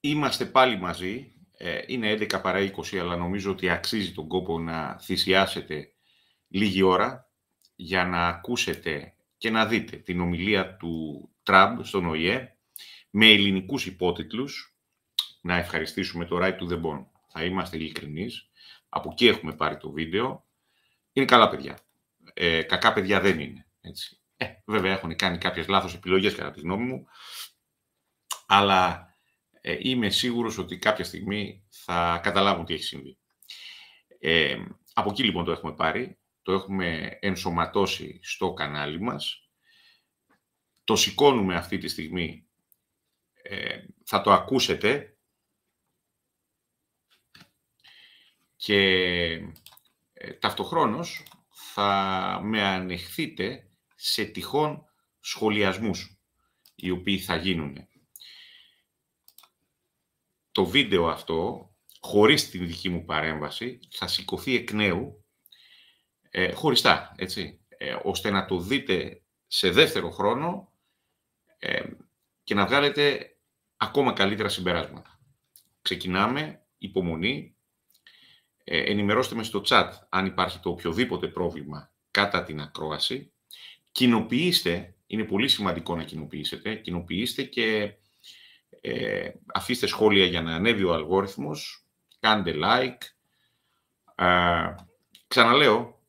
Είμαστε πάλι μαζί. Είναι 11 παρά 20, αλλά νομίζω ότι αξίζει τον κόπο να θυσιάσετε λίγη ώρα για να ακούσετε και να δείτε την ομιλία του Τραμπ στον ΟΗΕ με ελληνικούς υπότιτλους. Να ευχαριστήσουμε το Right to the Bone. Θα είμαστε ειλικρινείς. Από εκεί έχουμε πάρει το βίντεο. Είναι καλά παιδιά. Κακά παιδιά δεν είναι. Έτσι. Βέβαια έχουν κάνει κάποιες λάθος επιλογές κατά τη γνώμη μου, αλλά είμαι σίγουρος ότι κάποια στιγμή θα καταλάβουν τι έχει συμβεί. Από εκεί λοιπόν το έχουμε πάρει, το έχουμε ενσωματώσει στο κανάλι μας, το σηκώνουμε αυτή τη στιγμή, θα το ακούσετε και ταυτοχρόνως θα με ανεχθείτε σε τυχόν σχολιασμούς οι οποίοι θα γίνουν. Το βίντεο αυτό, χωρίς την δική μου παρέμβαση, θα σηκωθεί εκ νέου, χωριστά, έτσι, ώστε να το δείτε σε δεύτερο χρόνο και να βγάλετε ακόμα καλύτερα συμπεράσματα. Ξεκινάμε, υπομονή, ενημερώστε με στο chat αν υπάρχει το οποιοδήποτε πρόβλημα κατά την ακρόαση, κοινοποιήστε, είναι πολύ σημαντικό να κοινοποιήσετε, κοινοποιήστε και αφήστε σχόλια για να ανέβει ο αλγόριθμος, κάντε like. Ξαναλέω,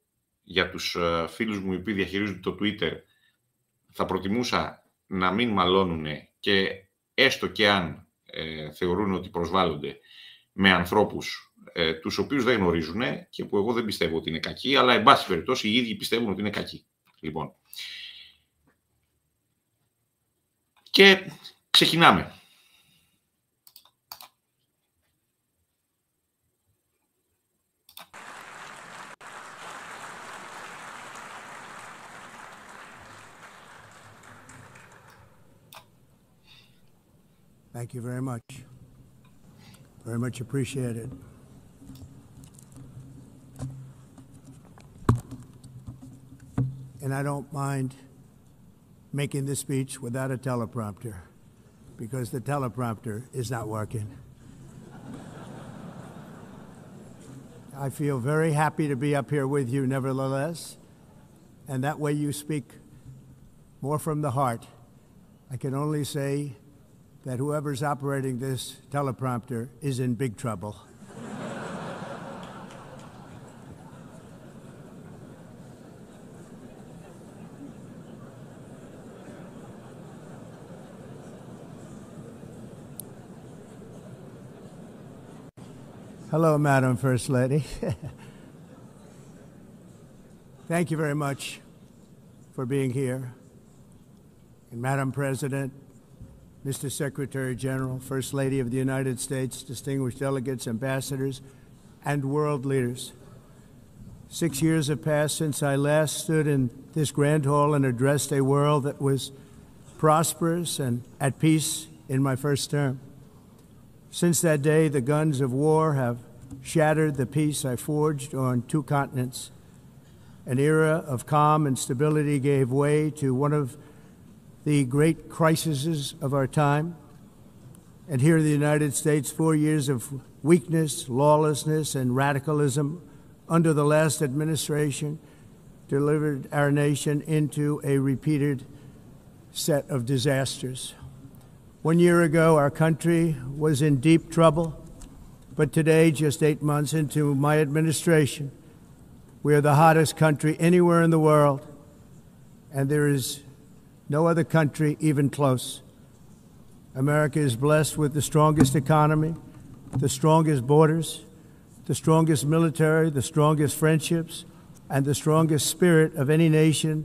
για τους φίλους μου οι οποίοι διαχειρίζονται το Twitter, θα προτιμούσα να μην μαλώνουν και έστω και αν θεωρούν ότι προσβάλλονται με ανθρώπους τους οποίους δεν γνωρίζουν και που εγώ δεν πιστεύω ότι είναι κακοί, αλλά εν πάση περιπτώσει οι ίδιοι πιστεύουν ότι είναι κακοί. Λοιπόν. Και ξεκινάμε. Thank you very much. Very much appreciated. And I don't mind making this speech without a teleprompter, because the teleprompter is not working. I feel very happy to be up here with you nevertheless, and that way you speak more from the heart. I can only say that whoever's operating this teleprompter is in big trouble. Hello, Madam First Lady. Thank you very much for being here. And Madam President, Mr. Secretary General, First Lady of the United States, distinguished delegates, ambassadors, and world leaders. 6 years have passed since I last stood in this grand hall and addressed a world that was prosperous and at peace in my first term. Since that day, the guns of war have shattered the peace I forged on 2 continents. An era of calm and stability gave way to one of the great crises of our time. And here in the United States, 4 years of weakness, lawlessness, and radicalism under the last administration delivered our nation into a repeated set of disasters. 1 year ago, our country was in deep trouble, but today, just 8 months into my administration, we are the hottest country anywhere in the world, and there is no other country even close. America is blessed with the strongest economy, the strongest borders, the strongest military, the strongest friendships, and the strongest spirit of any nation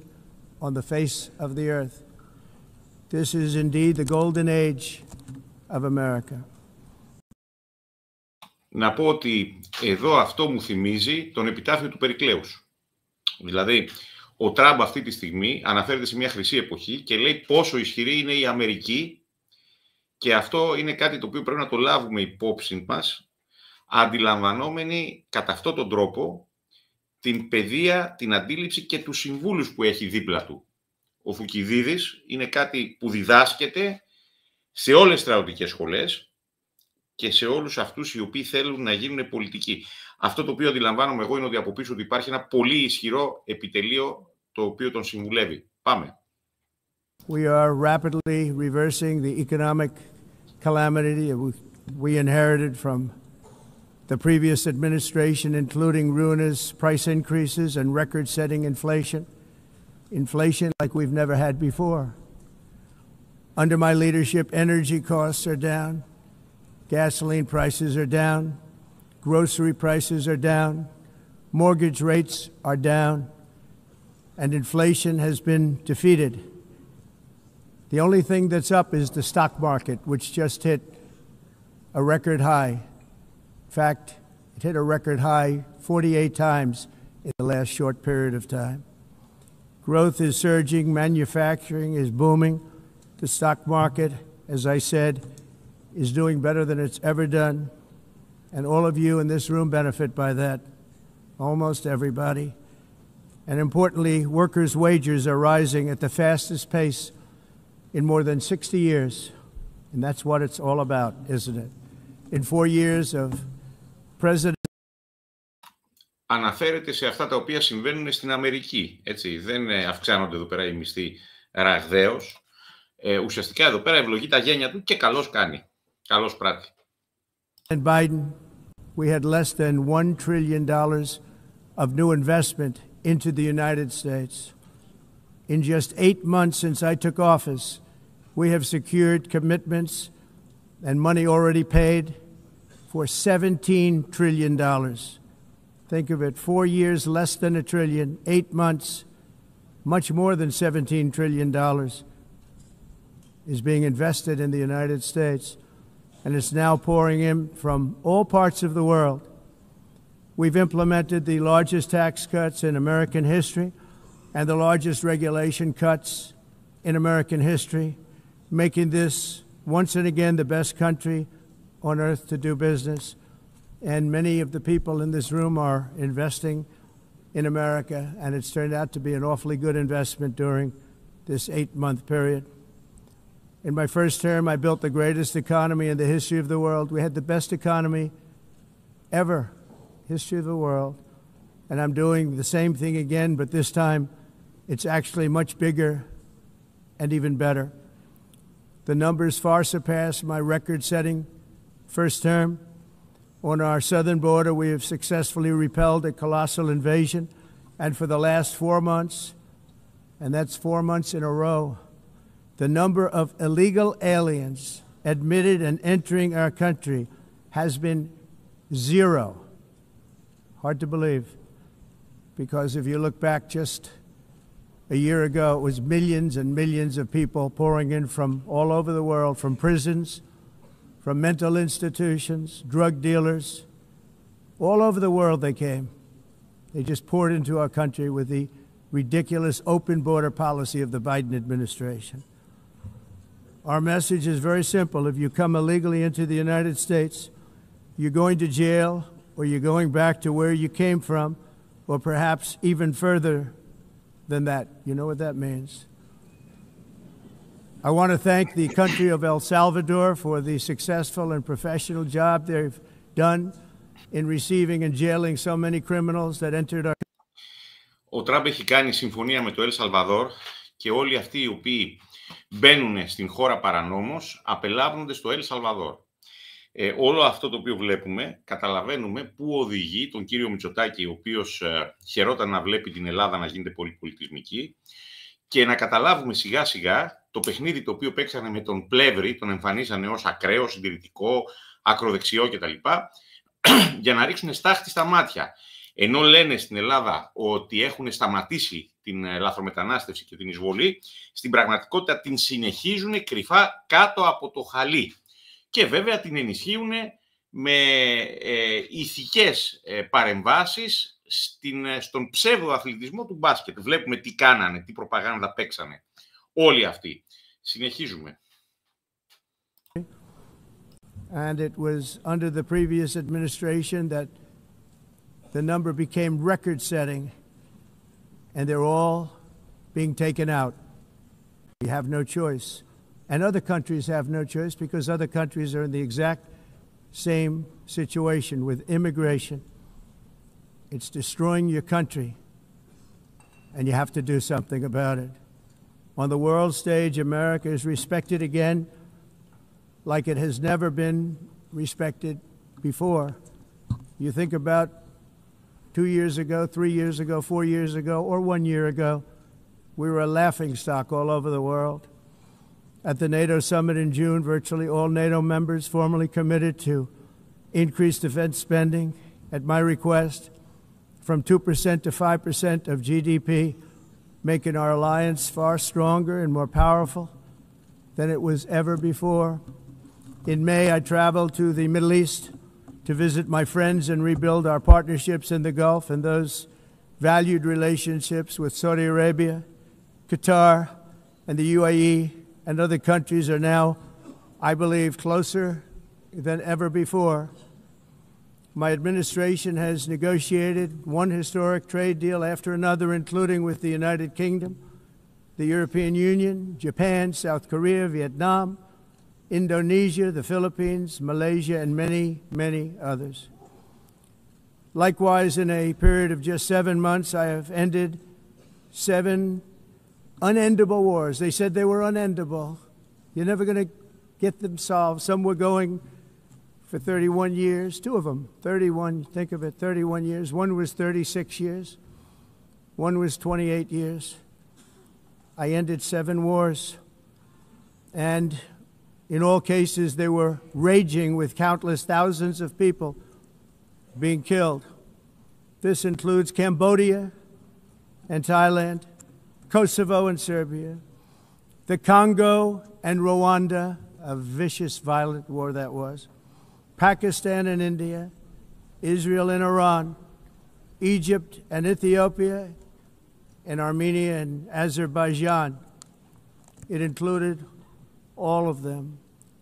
on the face of the earth. This is indeed the golden age of America. Να πω ότι εδώ αυτό μου θυμίζει τον επιτάφιο του Περικλέους. Δηλαδή, ο Τραμπ αυτή τη στιγμή αναφέρεται σε μια χρυσή εποχή και λέει πόσο ισχυρή είναι η Αμερική, και αυτό είναι κάτι το οποίο πρέπει να το λάβουμε υπόψη μας, αντιλαμβανόμενοι κατά αυτόν τον τρόπο την παιδεία, την αντίληψη και τους συμβούλους που έχει δίπλα του. Ο Θουκυδίδης είναι κάτι που διδάσκεται σε όλες τις στρατιωτικές σχολές και σε όλους αυτούς οι οποίοι θέλουν να γίνουν πολιτικοί. Αυτό το οποίο αντιλαμβάνομαι εγώ είναι ότι από πίσω του υπάρχει ένα πολύ ισχυρό επιτελείο το οποίο τον συμβουλεύει. Πάμε. We are rapidly reversing the economic calamity we inherited from the previous administration, including ruinous price increases and record-setting inflation. Inflation like we've never had before. Under my leadership, energy costs are down, gasoline prices are down, grocery prices are down, mortgage rates are down, and inflation has been defeated. The only thing that's up is the stock market, which just hit a record high. In fact, it hit a record high 48 times in the last short period of time. Growth is surging, manufacturing is booming. The stock market, as I said, is doing better than it's ever done. And all of you in this room benefit by that, almost everybody. And importantly, workers' wages are rising at the fastest pace in more than 60 years. And that's what it's all about, isn't it? In 4 years of President. Αναφέρεται σε αυτά τα οποία συμβαίνουν στην Αμερική. Έτσι. Δεν αυξάνονται εδώ πέρα οι μισθοί ραγδαίως. Ουσιαστικά εδώ πέρα ευλογεί τα γένια του και καλώς κάνει. Καλώς πράττει. And Biden, we had less than $1 trillion of new investment into the United States. In just 8 months since I took office, we have secured commitments and money already paid for $17 trillion. Think of it, 4 years, less than $1 trillion, 8 months, much more than $17 trillion is being invested in the United States, and it's now pouring in from all parts of the world. We've implemented the largest tax cuts in American history and the largest regulation cuts in American history, making this once and again the best country on earth to do business. And many of the people in this room are investing in America, and it's turned out to be an awfully good investment during this 8-month period. In my first term, I built the greatest economy in the history of the world. We had the best economy ever, history of the world. And I'm doing the same thing again, but this time it's actually much bigger and even better. The numbers far surpass my record-setting first term. On our southern border, we have successfully repelled a colossal invasion. And for the last 4 months, and that's 4 months in a row, the number of illegal aliens admitted and entering our country has been 0. Hard to believe, because if you look back just a year ago, it was millions and millions of people pouring in from all over the world, from prisons, from mental institutions, drug dealers. All over the world they came. They just poured into our country with the ridiculous open border policy of the Biden administration. Our message is very simple. If you come illegally into the United States, you're going to jail, or you're going back to where you came from, or perhaps even further than that. You know what that means. I want to thank the country of El Salvador for the successful and professional job they've done in receiving and jailing so many criminals that entered our. Ο Τραμπ έχει κάνει συμφωνία με το Ελ Σαλβαδόρ και όλοι αυτοί οι οποίοι μπαίνουν στην χώρα παρανόμως απελάβνονται στο Ελ Σαλβαδόρ. Όλο αυτό το οποίο βλέπουμε, καταλαβαίνουμε πού οδηγεί τον κύριο Μητσοτάκη, ο οποίος χαιρόταν να βλέπει την Ελλάδα να γίνεται πολυπολιτισμική, και να καταλάβουμε σιγά σιγά το παιχνίδι το οποίο παίξανε με τον Πλεύρη, τον εμφανίζανε ως ακραίο, συντηρητικό, ακροδεξιό κτλ. Για να ρίξουν στάχτη στα μάτια. Ενώ λένε στην Ελλάδα ότι έχουν σταματήσει την λαθρομετανάστευση και την εισβολή, στην πραγματικότητα την συνεχίζουν κρυφά κάτω από το χαλί. Και βέβαια την ενισχύουν με ηθικές παρεμβάσεις στον ψεύδο αθλητισμό του μπάσκετ. Βλέπουμε τι κάνανε, τι προπαγάνδα παίξανε. Όλοι αυτοί. Συνεχίζουμε. And it was under the previous administration that the number became record-setting, and they're all being taken out. We have no choice. And other countries have no choice, because other countries are in the exact same situation with immigration. It's destroying your country, and you have to do something about it. On the world stage, America is respected again like it has never been respected before. You think about 2 years ago, 3 years ago, 4 years ago, or 1 year ago, we were a laughingstock all over the world. At the NATO summit in June, virtually all NATO members formally committed to increase defense spending at my request from 2% to 5% of GDP, making our alliance far stronger and more powerful than it was ever before. In May, I traveled to the Middle East to visit my friends and rebuild our partnerships in the Gulf, and those valued relationships with Saudi Arabia, Qatar, and the UAE and other countries are now, I believe, closer than ever before. My administration has negotiated one historic trade deal after another, including with the United Kingdom, the European Union, Japan, South Korea, Vietnam, Indonesia, the Philippines, Malaysia, and many, many others. Likewise, in a period of just 7 months, I have ended 7 unendable wars. They said they were unendable. You're never going to get them solved. Some were going for 31 years, 2 of them, 31, think of it, 31 years. One was 36 years. One was 28 years. I ended 7 wars. And in all cases, they were raging with countless thousands of people being killed. This includes Cambodia and Thailand, Kosovo and Serbia, the Congo and Rwanda, a vicious, violent war that was, Pakistan and India, Israel and Iran, Egypt and Ethiopia, and Armenia and Azerbaijan. It included all of them.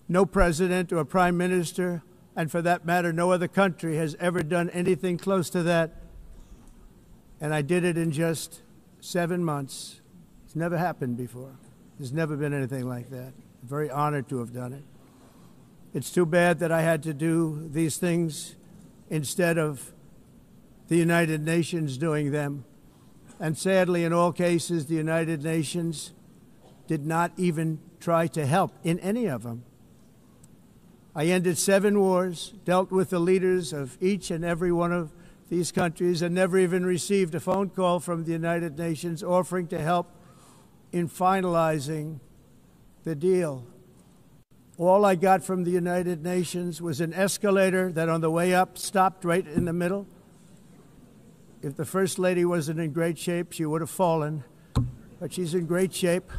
No president or prime minister, and for that matter, no other country has ever done anything close to that. And I did it in just 7 months. It's never happened before. There's never been anything like that. I'm very honored to have done it. It's too bad that I had to do these things instead of the United Nations doing them. And sadly, in all cases, the United Nations did not even try to help in any of them. I ended 7 wars, dealt with the leaders of each and every one of these countries, and never even received a phone call from the United Nations offering to help in finalizing the deal. All I got from the United Nations was an escalator that on the way up stopped right in the middle. If the First Lady wasn't in great shape, she would have fallen, but she's in great shape.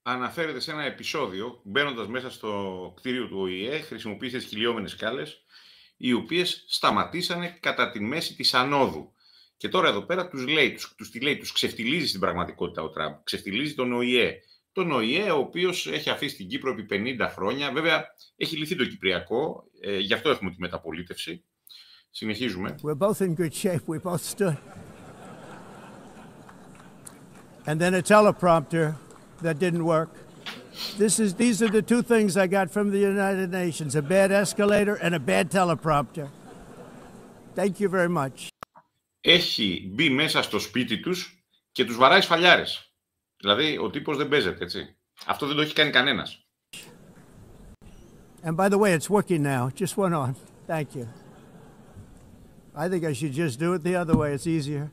Αναφέρεται σε ένα επεισόδιο, μπαίνοντας μέσα στο κτίριο του ΟΗΕ, χρησιμοποίησε τις κυλιόμενες σκάλες, οι οποίες σταματήσανε κατά τη μέση της ανόδου. Και τώρα εδώ πέρα τους ξεφτιλίζει στην πραγματικότητα ο Τραμπ. Ξεφτιλίζει τον ΟΗΕ. Τον ΟΗΕ, ο οποίος έχει αφήσει την Κύπρο επί 50 χρόνια. Βέβαια, έχει λυθεί το Κυπριακό, γι' αυτό έχουμε τη μεταπολίτευση. Συνεχίζουμε. We're both in good shape. We both stood. And then a teleprompter that didn't work. These are the 2 things I got from the United Nations, a bad escalator and a bad teleprompter. Thank you very much. Έχει μπει μέσα στο σπίτι τους και τους βαράει σφαλιάρες. Δηλαδή, ο τύπος δεν παίζεται, έτσι. Αυτό δεν το έχει κάνει κανένας. And by the way, it's working now. Just went on. Thank you. I think I should just do it the other way. It's easier.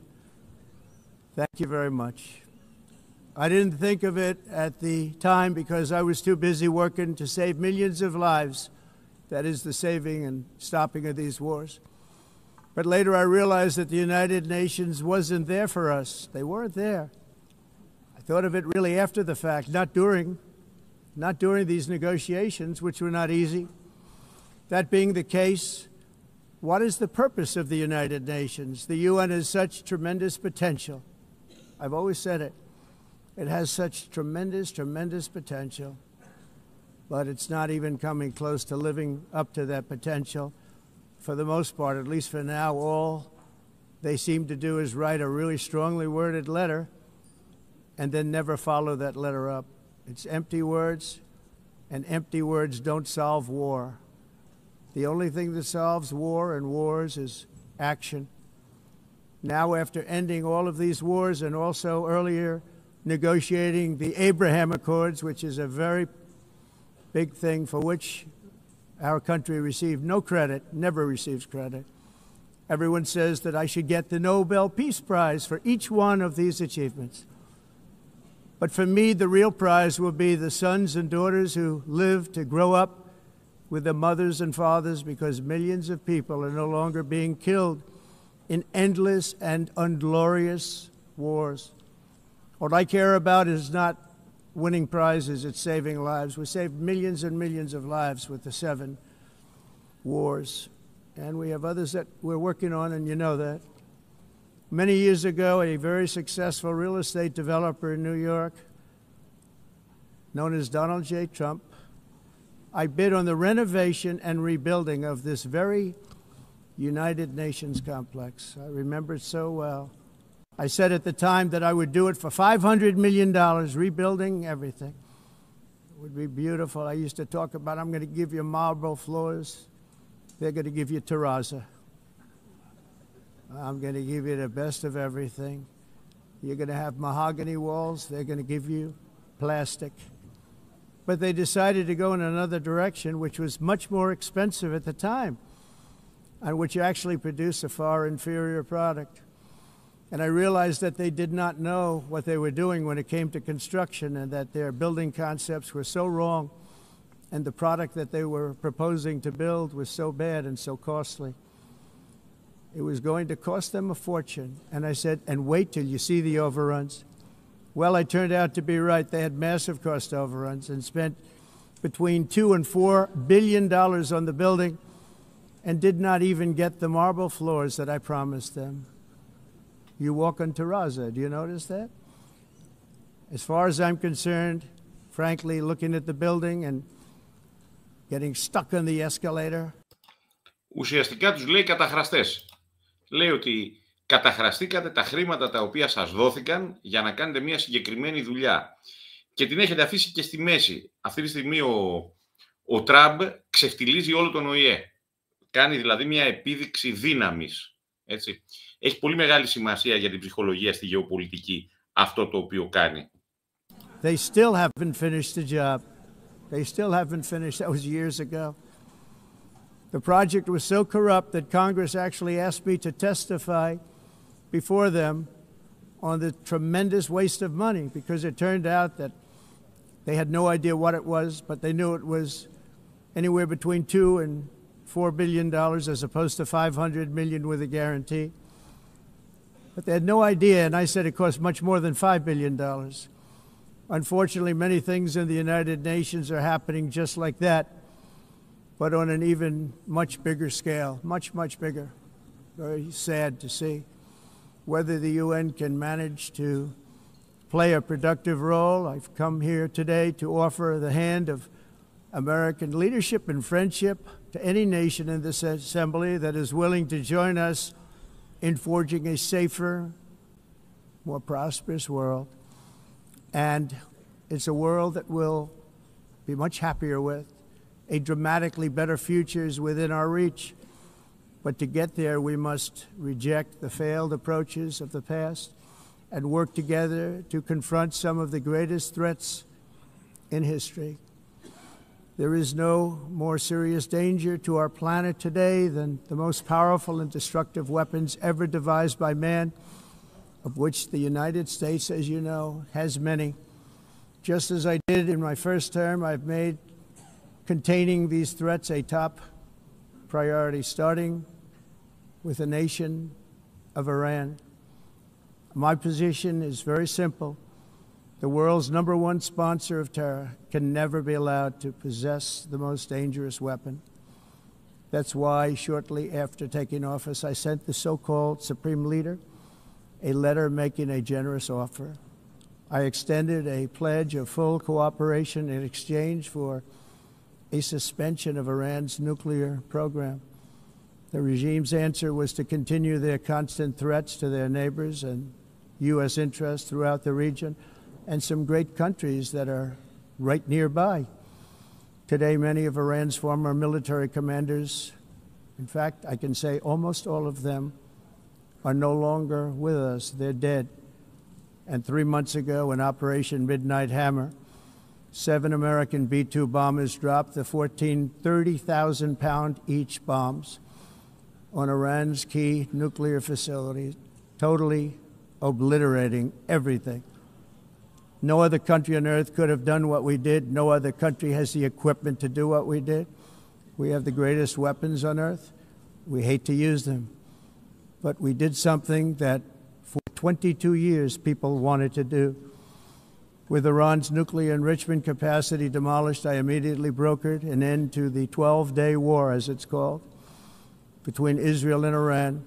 Thank you very much. I didn't think of it at the time because I was too busy working to save millions of lives. That is the saving and stopping of these wars. But later I realized that the United Nations wasn't there for us. They weren't there. I thought of it really after the fact, not during these negotiations, which were not easy. That being the case, what is the purpose of the United Nations? The UN has such tremendous potential. I've always said it. It has such tremendous, tremendous potential, but it's not even coming close to living up to that potential. For the most part, at least for now, all they seem to do is write a really strongly worded letter and then never follow that letter up. It's empty words, and empty words don't solve war. The only thing that solves war and wars is action. Now, after ending all of these wars and also earlier negotiating the Abraham Accords, which is a very big thing for which our country received no credit, never receives credit. Everyone says that I should get the Nobel Peace Prize for each one of these achievements. But for me, the real prize will be the sons and daughters who live to grow up with their mothers and fathers, because millions of people are no longer being killed in endless and unglorious wars. What I care about is not winning prizes, it's saving lives. We saved millions and millions of lives with the 7 wars. And we have others that we're working on, and you know that. Many years ago, a very successful real estate developer in New York, known as Donald J. Trump, I bid on the renovation and rebuilding of this very United Nations complex. I remember it so well. I said at the time that I would do it for $500 million, rebuilding everything. It would be beautiful. I used to talk about, I'm going to give you marble floors. They're going to give you terrazzo. I'm going to give you the best of everything. You're going to have mahogany walls. They're going to give you plastic. But they decided to go in another direction, which was much more expensive at the time, and which actually produced a far inferior product. And I realized that they did not know what they were doing when it came to construction, and that their building concepts were so wrong, and the product that they were proposing to build was so bad and so costly. It was going to cost them a fortune. And I said, and wait till you see the overruns. Well, I turned out to be right. They had massive cost overruns and spent between $2 and $4 billion on the building and did not even get the marble floors that I promised them. You walk on terrazzo. Do you notice that? As far as I'm concerned, frankly, looking at the building and getting stuck on the escalator. Ουσιαστικά τους λέει καταχραστές. Λέει ότι καταχραστήκατε τα χρήματα τα οποία σας δόθηκαν για να κάνετε μια συγκεκριμένη δουλειά και την έχετε αφήσει και στη μέση. Αυτή τη στιγμή ο Τραμπ ξεφτιλίζει όλο τον ΟΗΕ. Κάνει δηλαδή μια επίδειξη δύναμης. Έτσι. Έχει πολύ μεγάλη σημασία για την ψυχολογία στη γεωπολιτική αυτό το οποίο κάνει. They still haven't finished the job. They still haven't finished. That was years ago. The project was so corrupt that Congress actually asked me to testify before them on the tremendous waste of money, because it turned out that they had no idea what it was, but they knew it was anywhere between $2 and $4 billion as opposed to $500 million with a guarantee. But they had no idea, and I said it cost much more than $5 billion. Unfortunately, many things in the United Nations are happening just like that, but on an even much bigger scale, much, much bigger. Very sad to see. Whether the UN can manage to play a productive role, I've come here today to offer the hand of American leadership and friendship to any nation in this assembly that is willing to join us in forging a safer, more prosperous world. And it's a world that we'll be much happier with. A dramatically better future is within our reach. But to get there, we must reject the failed approaches of the past and work together to confront some of the greatest threats in history. There is no more serious danger to our planet today than the most powerful and destructive weapons ever devised by man, of which the United States, as you know, has many. Just as I did in my first term, I've made containing these threats a top priority, starting with the nation of Iran. My position is very simple. The world's #1 sponsor of terror can never be allowed to possess the most dangerous weapon. That's why, shortly after taking office, I sent the so-called Supreme Leader a letter making a generous offer. I extended a pledge of full cooperation in exchange for a suspension of Iran's nuclear program. The regime's answer was to continue their constant threats to their neighbors and U.S. interests throughout the region and some great countries that are right nearby. Today, many of Iran's former military commanders, in fact, I can say almost all of them, are no longer with us. They're dead. And 3 months ago, in Operation Midnight Hammer, 7 American B-2 bombers dropped the 14 30,000-pound each bombs on Iran's key nuclear facilities, totally obliterating everything. No other country on earth could have done what we did. No other country has the equipment to do what we did. We have the greatest weapons on earth. We hate to use them. But we did something that for 22 years people wanted to do. With Iran's nuclear enrichment capacity demolished, I immediately brokered an end to the 12-day war, as it's called, between Israel and Iran,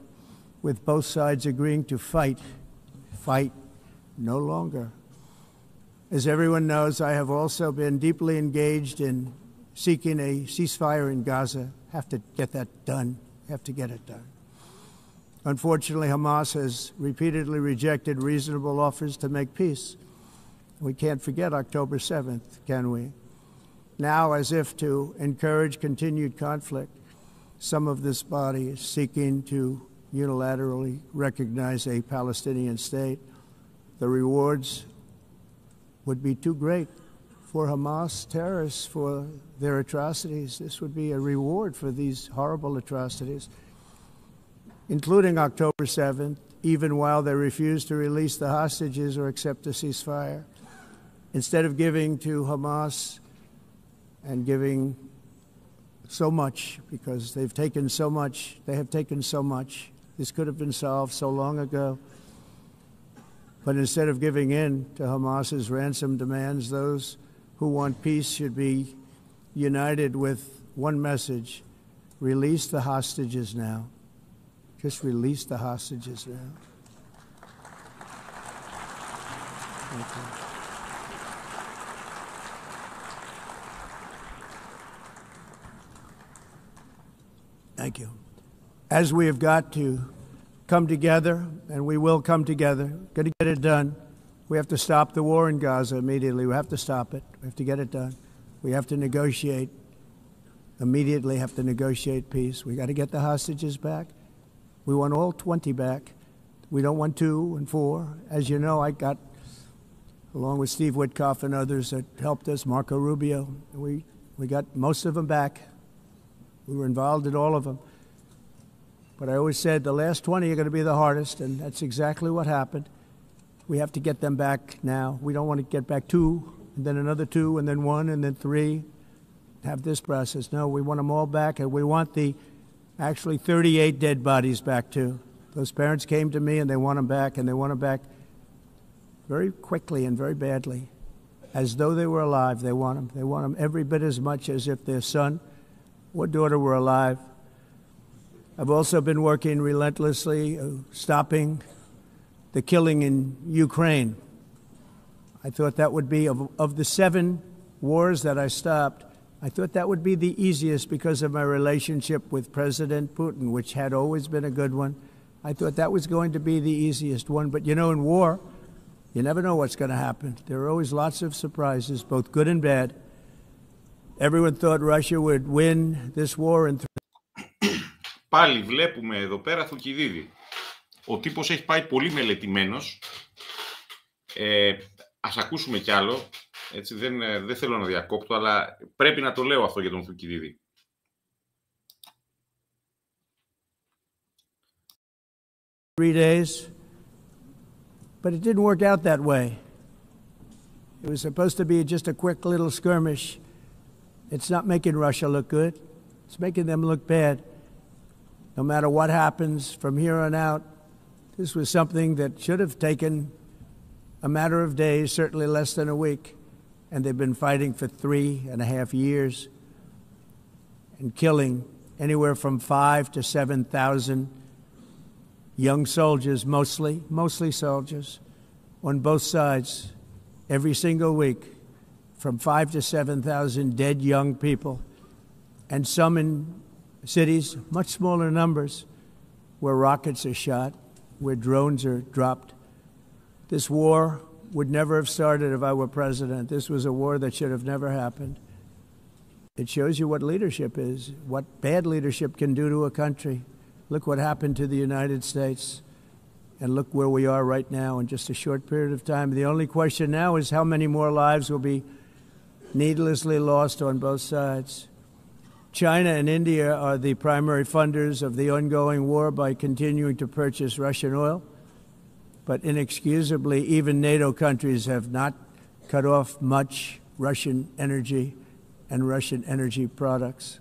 with both sides agreeing to fight no longer. As everyone knows, I have also been deeply engaged in seeking a ceasefire in Gaza. Have to get that done. Have to get it done. Unfortunately, Hamas has repeatedly rejected reasonable offers to make peace. We can't forget October 7th, can we? Now, as if to encourage continued conflict, some of this body is seeking to unilaterally recognize a Palestinian state. The rewards would be too great for Hamas terrorists for their atrocities. This would be a reward for these horrible atrocities, including October 7th, even while they refuse to release the hostages or accept a ceasefire. Instead of giving to Hamas and giving so much, because they've taken so much, they have taken so much. This could have been solved so long ago. But instead of giving in to Hamas's ransom demands, those who want peace should be united with one message: release the hostages now. Just release the hostages now. Thank you. Thank you. As we have got to come together, and we will come together, got to get it done. We have to stop the war in Gaza immediately. We have to stop it. We have to get it done. We have to negotiate, immediately have to negotiate peace. We got to get the hostages back. We want all 20 back. We don't want 2 and 4. As you know, I got, along with Steve Witkoff and others that helped us, Marco Rubio, we got most of them back. We were involved in all of them. But I always said the last 20 are going to be the hardest, and that's exactly what happened. We have to get them back now. We don't want to get back 2, and then another 2, and then 1, and then 3. Have this process. No, we want them all back, and we want the actually 38 dead bodies back too. Those parents came to me, and they want them back, and they want them back very quickly and very badly. As though they were alive, they want them. They want them every bit as much as if their son or daughter were alive. I've also been working relentlessly, stopping the killing in Ukraine. I thought that would be, of the 7 wars that I stopped, I thought that would be the easiest because of my relationship with President Putin, which had always been a good one. I thought that was going to be the easiest one. But, you know, in war, you never know what's going to happen. There are always lots of surprises, both good and bad. Everyone thought Russia would win this war in Πάλι βλέπουμε εδώ πέρα Θουκυδίδη. Ο τύπος έχει πάει πολύ μελετημένος. Ας ακούσουμε κι άλλο. Έτσι, δεν θέλω να διακόπτω, αλλά πρέπει να το λέω αυτό για τον Θουκυδίδη. 3 days, but it didn't work out that way. It was supposed to be just a quick little skirmish. It's not making Russia look good. It's making them look bad. No matter what happens from here on out, this was something that should have taken a matter of days, certainly less than a week. And they've been fighting for 3.5 years and killing anywhere from 5,000 to 7,000 young soldiers, mostly soldiers, on both sides, every single week, from 5,000 to 7,000 dead young people, and some in cities, much smaller numbers, where rockets are shot, where drones are dropped. This war would never have started if I were president. This was a war that should have never happened. It shows you what leadership is, what bad leadership can do to a country. Look what happened to the United States, and look where we are right now in just a short period of time. The only question now is how many more lives will be needlessly lost on both sides. China and India are the primary funders of the ongoing war by continuing to purchase Russian oil. But inexcusably, even NATO countries have not cut off much Russian energy and Russian energy products,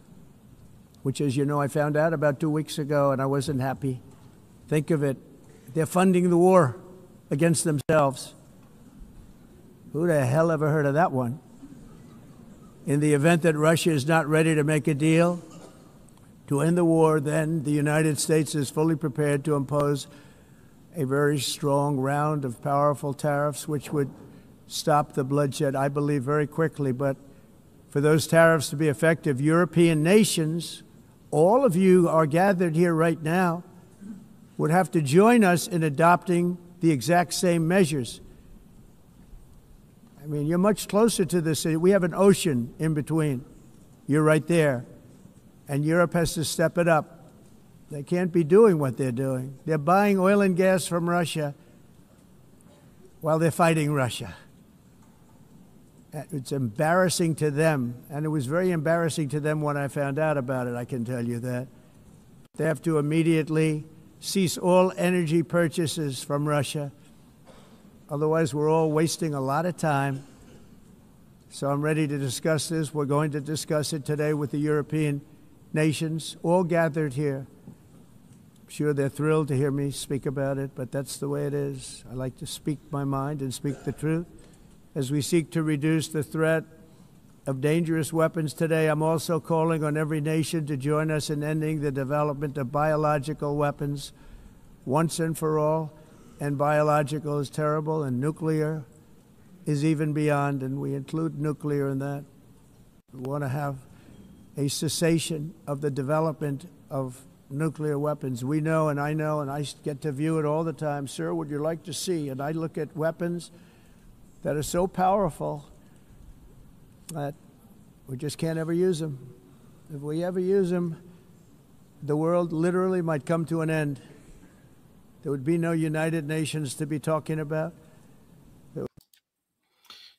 which, as you know, I found out about 2 weeks ago, and I wasn't happy. Think of it. They're funding the war against themselves. Who the hell ever heard of that one? In the event that Russia is not ready to make a deal to end the war, then the United States is fully prepared to impose a very strong round of powerful tariffs, which would stop the bloodshed, I believe, very quickly. But for those tariffs to be effective, European nations, all of you are gathered here right now, would have to join us in adopting the exact same measures. I mean, you're much closer to this. We have an ocean in between. You're right there. And Europe has to step it up. They can't be doing what they're doing. They're buying oil and gas from Russia while they're fighting Russia. It's embarrassing to them. And it was very embarrassing to them when I found out about it, I can tell you that. They have to immediately cease all energy purchases from Russia. Otherwise, we're all wasting a lot of time. So I'm ready to discuss this. We're going to discuss it today with the European nations, all gathered here. I'm sure they're thrilled to hear me speak about it, but that's the way it is. I like to speak my mind and speak the truth. As we seek to reduce the threat of dangerous weapons today, I'm also calling on every nation to join us in ending the development of biological weapons once and for all. And biological is terrible, and nuclear is even beyond, and we include nuclear in that. We want to have a cessation of the development of nuclear weapons. We know, and I get to view it all the time. Sir, would you like to see? And I look at weapons that are so powerful that we just can't ever use them. If we ever use them, the world literally might come to an end. There would be no United Nations to be talking about.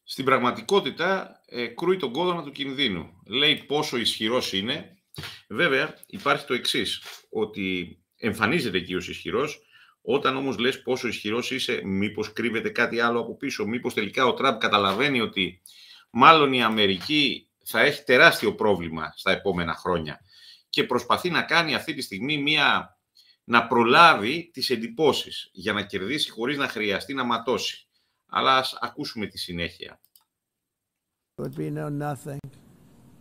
Στην πραγματικότητα, κρούει τον κόδωνα του κινδύνου. Λέει πόσο ισχυρός είναι. Βέβαια, υπάρχει το εξής, ότι εμφανίζεται εκεί ως ισχυρός. Όταν όμως λες πόσο ισχυρός είσαι, μήπως κρύβεται κάτι άλλο από πίσω, μήπως τελικά ο Τραμπ καταλαβαίνει ότι μάλλον η Αμερική θα έχει τεράστιο πρόβλημα στα επόμενα χρόνια και προσπαθεί να κάνει αυτή τη στιγμή να προλάβει τις εντυπώσεις για να κερδίσει χωρίς να χρειαστεί να ματώσει. Αλλά ας ακούσουμε τη συνέχεια. Would be no nothing.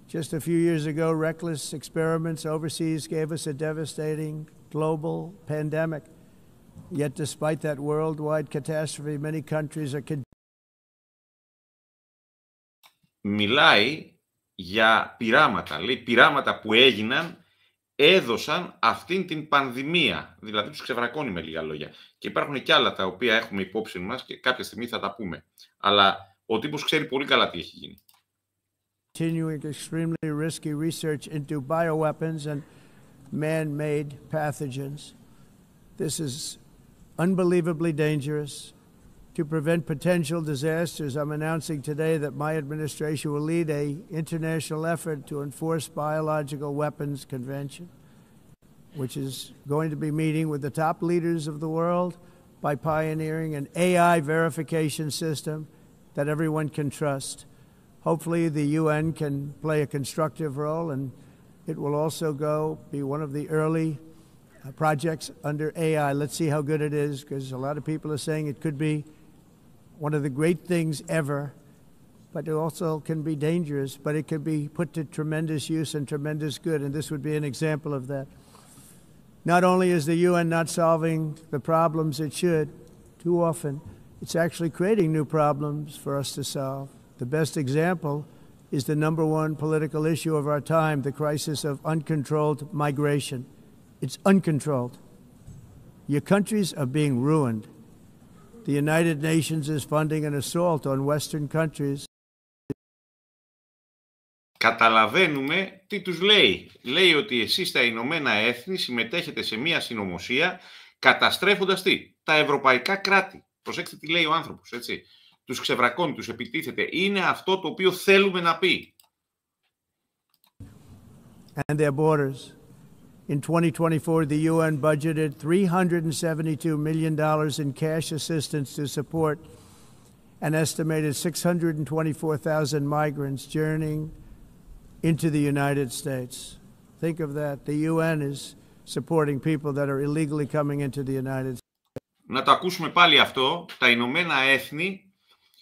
Just a few years ago, reckless experiments overseas gave us a devastating global pandemic. Yet despite that worldwide catastrophe, many countries are... Μιλάει για πειράματα. Λέει πειράματα που έγιναν έδωσαν αυτήν την πανδημία. Δηλαδή τους ξεβρακώνει με λίγα λόγια. Και υπάρχουν και άλλα τα οποία έχουμε υπόψη μας και κάποια στιγμή θα τα πούμε. Αλλά ο τύπος ξέρει πολύ καλά τι έχει γίνει. Continuing extremely risky research into bioweapons and man-made pathogens. This is unbelievably dangerous. To prevent potential disasters, I'm announcing today that my administration will lead an international effort to enforce Biological Weapons Convention, which is going to be meeting with the top leaders of the world by pioneering an AI verification system that everyone can trust. Hopefully the UN can play a constructive role, and it will also be one of the early projects under AI. Let's see how good it is, because a lot of people are saying it could be one of the great things ever, but it also can be dangerous, but it can be put to tremendous use and tremendous good, and this would be an example of that. Not only is the UN not solving the problems it should, too often, it's actually creating new problems for us to solve. The best example is the number one political issue of our time, the crisis of uncontrolled migration. It's uncontrolled. Your countries are being ruined. The United Nations is funding an assault on Western countries Καταλαβαίνουμε τι τους λέει. Λέει ότι εσείς στα Ηνωμένα Έθνη συμμετέχετε σε μία συνωμοσία καταστρέφοντας τι? Τα ευρωπαϊκά κράτη. Προσέξτε τι λέει ο άνθρωπος, έτσι. Τους ξεβρακώνει, τους επιτίθεται. Είναι αυτό το οποίο θέλουμε να πει. And their borders. In 2024, the UN budgeted $372 million in cash assistance to support an estimated 624,000 migrants journeying into the United States. Think of that. The UN is supporting people that are illegally coming into the United States. Να το ακούσουμε πάλι αυτό. Τα Ηνωμένα Έθνη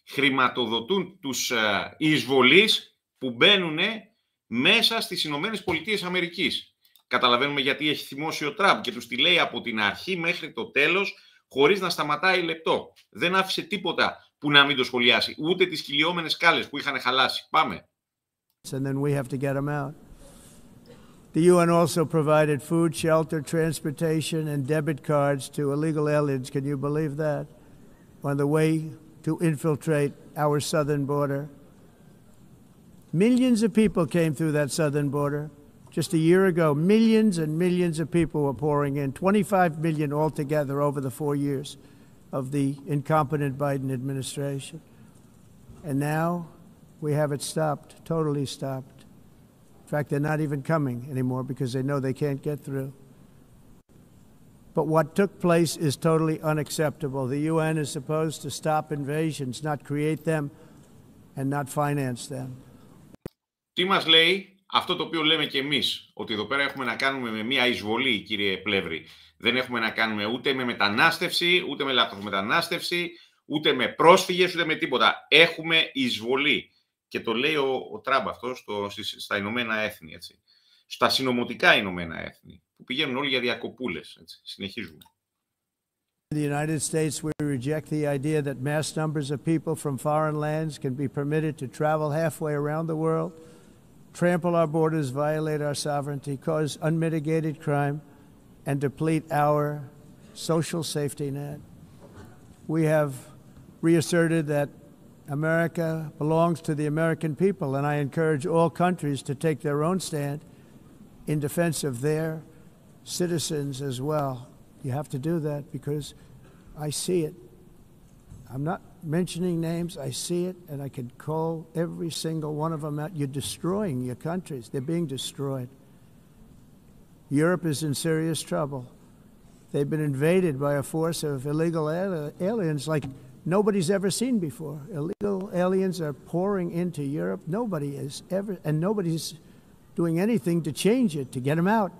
χρηματοδοτούν τους εισβολείς που μπαίνουν μέσα στις Ηνωμένες Πολιτείες Αμερικής. Καταλαβαίνουμε γιατί έχει θυμώσει ο Τραμπ και τους τη λέει από την αρχή μέχρι το τέλος χωρίς να σταματάει λεπτό. Δεν άφησε τίποτα που να μην το σχολιάσει. Ούτε τις κυλιόμενες σκάλες που είχαν χαλάσει. Πάμε. And then we have to get them out. The UN also provided food, shelter, transportation, and debit cards to illegal aliens. Can you believe that? On the way to infiltrate our southern border. Millions of people came through that southern border. Just a year ago, millions and millions of people were pouring in, 25 million altogether over the 4 years of the incompetent Biden administration. And now we have it stopped, totally stopped. In fact, they're not even coming anymore because they know they can't get through. But what took place is totally unacceptable. The UN is supposed to stop invasions, not create them and not finance them. Τι μας λέει? Αυτό το οποίο λέμε και εμείς, ότι εδώ πέρα έχουμε να κάνουμε με μία εισβολή, κύριε Πλεύρη. Δεν έχουμε να κάνουμε ούτε με μετανάστευση, ούτε με λαθρομετανάστευση, ούτε με πρόσφυγες, ούτε με τίποτα. Έχουμε εισβολή. Και το λέει ο Τραμπ αυτό στα Ηνωμένα Έθνη, έτσι. Στα συνωμοτικά Ηνωμένα Έθνη, που πηγαίνουν όλοι για διακοπούλες. Έτσι. Συνεχίζουμε. In the United States, we reject the idea that mass numbers of people from foreign lands can be permitted to travel halfway around the world, trample our borders, violate our sovereignty, cause unmitigated crime, and deplete our social safety net. We have reasserted that America belongs to the American people, and I encourage all countries to take their own stand in defense of their citizens as well. You have to do that because I see it. I'm not mentioning names. I see it, and I can call every single one of them out. You're destroying your countries. They're being destroyed. Europe is in serious trouble. They've been invaded by a force of illegal aliens like nobody's ever seen before. Illegal aliens are pouring into Europe. Nobody is ever, and nobody's doing anything to change it, to get them out.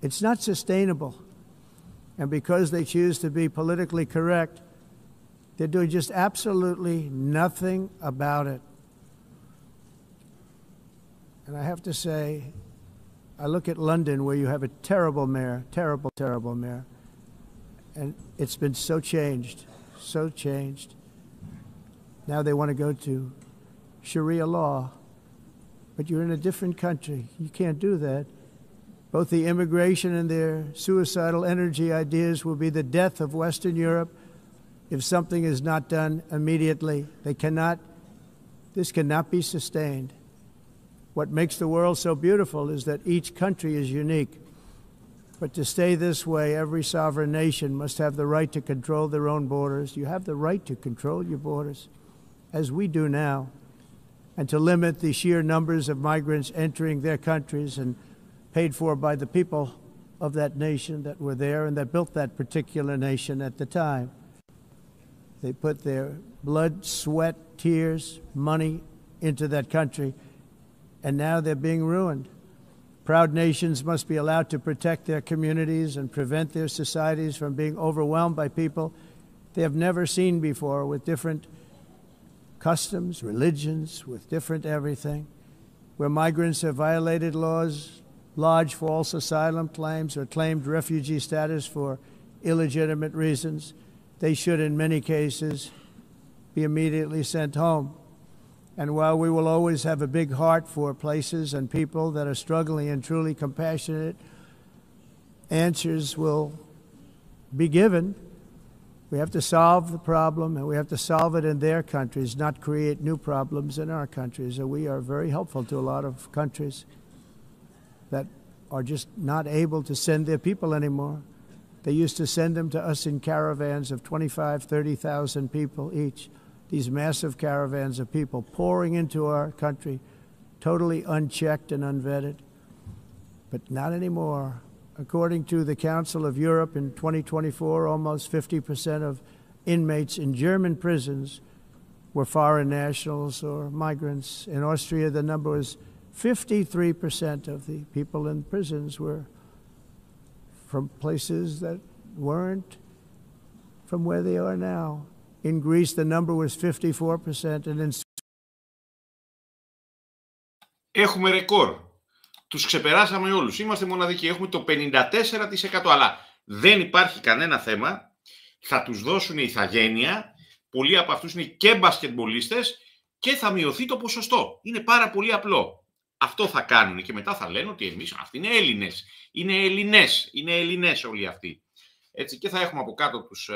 It's not sustainable. And because they choose to be politically correct, they're doing just absolutely nothing about it. And I have to say, I look at London where you have a terrible mayor, terrible mayor. And it's been so changed. Now they want to go to Sharia law. But you're in a different country. You can't do that. Both the immigration and their suicidal energy ideas will be the death of Western Europe if something is not done immediately. This cannot be sustained. What makes the world so beautiful is that each country is unique. But to stay this way, every sovereign nation must have the right to control their own borders. You have the right to control your borders, as we do now, and to limit the sheer numbers of migrants entering their countries and paid for by the people of that nation that were there and that built that particular nation at the time. They put their blood, sweat, tears, money into that country, and now they're being ruined. Proud nations must be allowed to protect their communities and prevent their societies from being overwhelmed by people they have never seen before, with different customs, religions, with different everything, where migrants have violated laws, lodged false asylum claims, or claimed refugee status for illegitimate reasons. They should, in many cases, be immediately sent home. And while we will always have a big heart for places and people that are struggling and truly compassionate, answers will be given. We have to solve the problem, and we have to solve it in their countries, not create new problems in our countries. And we are very helpful to a lot of countries that are just not able to send their people anymore. They used to send them to us in caravans of 25, 30,000 people each. These massive caravans of people pouring into our country, totally unchecked and unvetted. But not anymore. According to the Council of Europe in 2024, almost 50% of inmates in German prisons were foreign nationals or migrants. In Austria, the number was 53% of the people in prisons were from places that weren't from where they are now. In Greece, the number was 54%, and in... Έχουμε ρεκόρ. Τους ξεπεράσαμε όλους. Είμαστε μοναδικοί. Έχουμε το 54%. Αλλά δεν υπάρχει κανένα θέμα. Θα τους δώσουν ηθαγένεια. Πολλοί από αυτούς είναι και μπασκετμπολίστες και θα μειωθεί το ποσοστό. Είναι πάρα πολύ απλό. Αυτό θα κάνουν και μετά θα λένε ότι εμείς, αυτοί είναι Έλληνες. Είναι Ελληνές όλοι αυτοί. Έτσι, και θα έχουμε από κάτω τους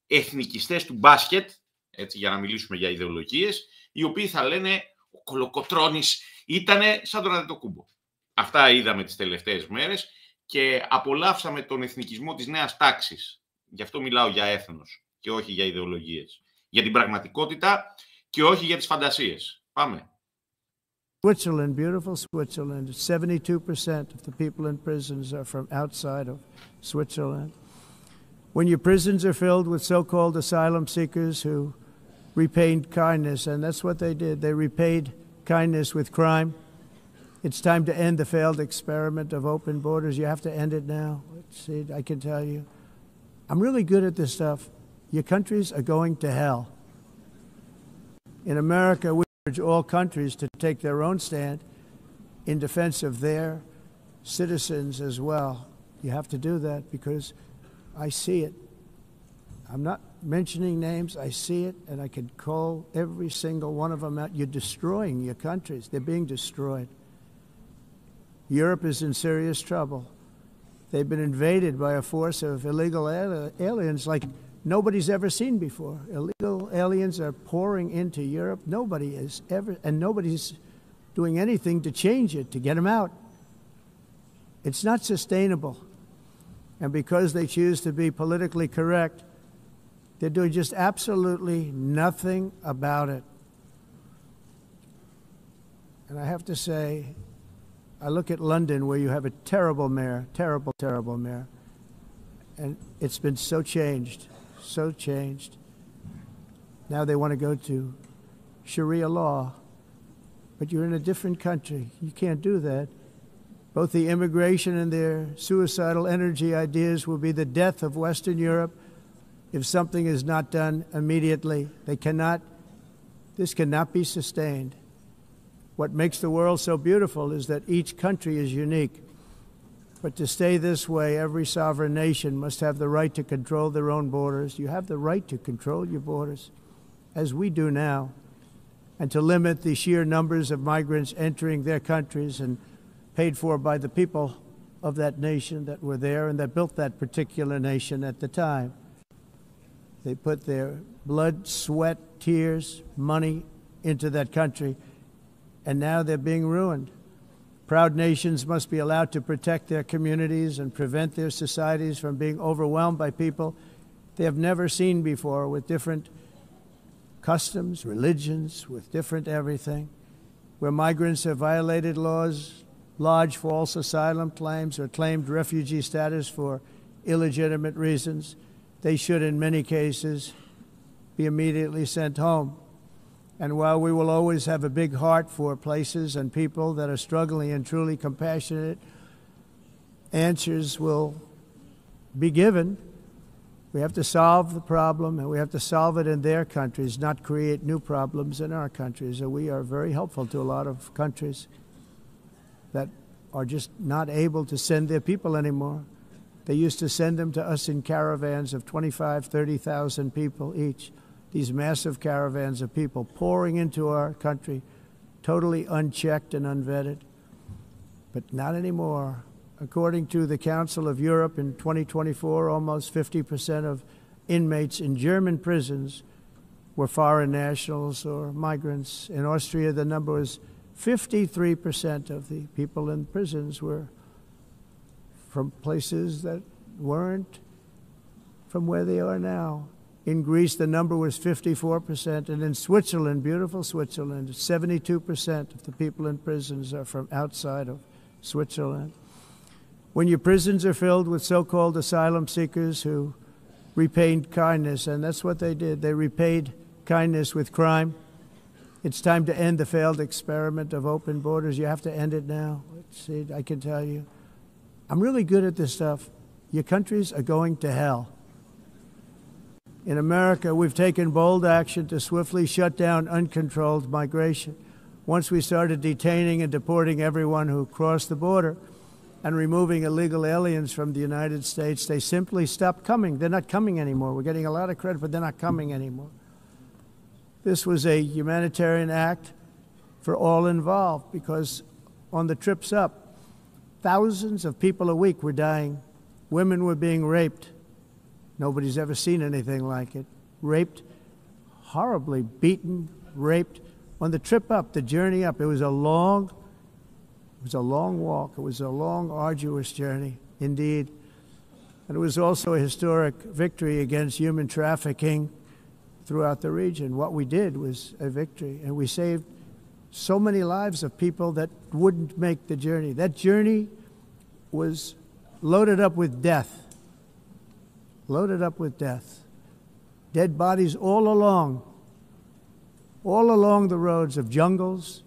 εθνικιστές του μπάσκετ, έτσι, για να μιλήσουμε για ιδεολογίες, οι οποίοι θα λένε ο Κολοκοτρώνης ήτανε σαν τον Αντετοκούμπο. Αυτά είδαμε τις τελευταίες μέρες και απολαύσαμε τον εθνικισμό της νέας τάξης. Γι' αυτό μιλάω για έθνος και όχι για ιδεολογίες. Για την πραγματικότητα και όχι για τις φαντασίες. Πάμε. Switzerland, beautiful Switzerland. 72% of the people in prisons are from outside of Switzerland. When your prisons are filled with so-called asylum seekers who repaid kindness, and that's what they did. They repaid kindness with crime. It's time to end the failed experiment of open borders. You have to end it now. See, I can tell you. I'm really good at this stuff. Your countries are going to hell. In America, we urge all countries to take their own stand in defense of their citizens as well. You have to do that because I see it. I'm not mentioning names. I see it, and I can call every single one of them out. You're destroying your countries. They're being destroyed. Europe is in serious trouble. They've been invaded by a force of illegal aliens like nobody's ever seen before. Illegal aliens are pouring into Europe. Nobody is ever, and nobody's doing anything to change it, to get them out. It's not sustainable. And because they choose to be politically correct, they're doing just absolutely nothing about it. And I have to say, I look at London, where you have a terrible mayor, terrible mayor, and it's been so changed. Now they want to go to Sharia law, but you're in a different country. You can't do that. Both the immigration and their suicidal energy ideas will be the death of Western Europe if something is not done immediately. This cannot be sustained. What makes the world so beautiful is that each country is unique. But to stay this way, every sovereign nation must have the right to control their own borders. You have the right to control your borders, as we do now, and to limit the sheer numbers of migrants entering their countries and paid for by the people of that nation that were there and that built that particular nation at the time. They put their blood, sweat, tears, money into that country, and now they're being ruined. Proud nations must be allowed to protect their communities and prevent their societies from being overwhelmed by people they have never seen before, with different customs, religions, with different everything. Where migrants have violated laws, lodged false asylum claims, or claimed refugee status for illegitimate reasons, they should, in many cases, be immediately sent home. And while we will always have a big heart for places and people that are struggling and truly compassionate, answers will be given. We have to solve the problem, and we have to solve it in their countries, not create new problems in our countries. And we are very helpful to a lot of countries that are just not able to send their people anymore. They used to send them to us in caravans of 25, 30,000 people each. These massive caravans of people pouring into our country, totally unchecked and unvetted. But not anymore. According to the Council of Europe in 2024, almost 50% of inmates in German prisons were foreign nationals or migrants. In Austria, the number was 53% of the people in prisons were from places that weren't from where they are now. In Greece, the number was 54%, and in Switzerland, beautiful Switzerland, 72% of the people in prisons are from outside of Switzerland. When your prisons are filled with so-called asylum seekers who repaid kindness, and that's what they did, they repaid kindness with crime. It's time to end the failed experiment of open borders. You have to end it now. See, I can tell you, I'm really good at this stuff. Your countries are going to hell. In America, we've taken bold action to swiftly shut down uncontrolled migration. Once we started detaining and deporting everyone who crossed the border and removing illegal aliens from the United States, they simply stopped coming. They're not coming anymore. We're getting a lot of credit, but they're not coming anymore. This was a humanitarian act for all involved because on the trips up, thousands of people a week were dying. Women were being raped. Nobody's ever seen anything like it. Raped, horribly beaten, raped. On the trip up, the journey up, it was a long walk. It was a long, arduous journey, indeed. And it was also a historic victory against human trafficking throughout the region. What we did was a victory, and we saved so many lives of people that wouldn't make the journey. That journey was loaded up with death. Loaded up with death. Dead bodies all along the roads of jungles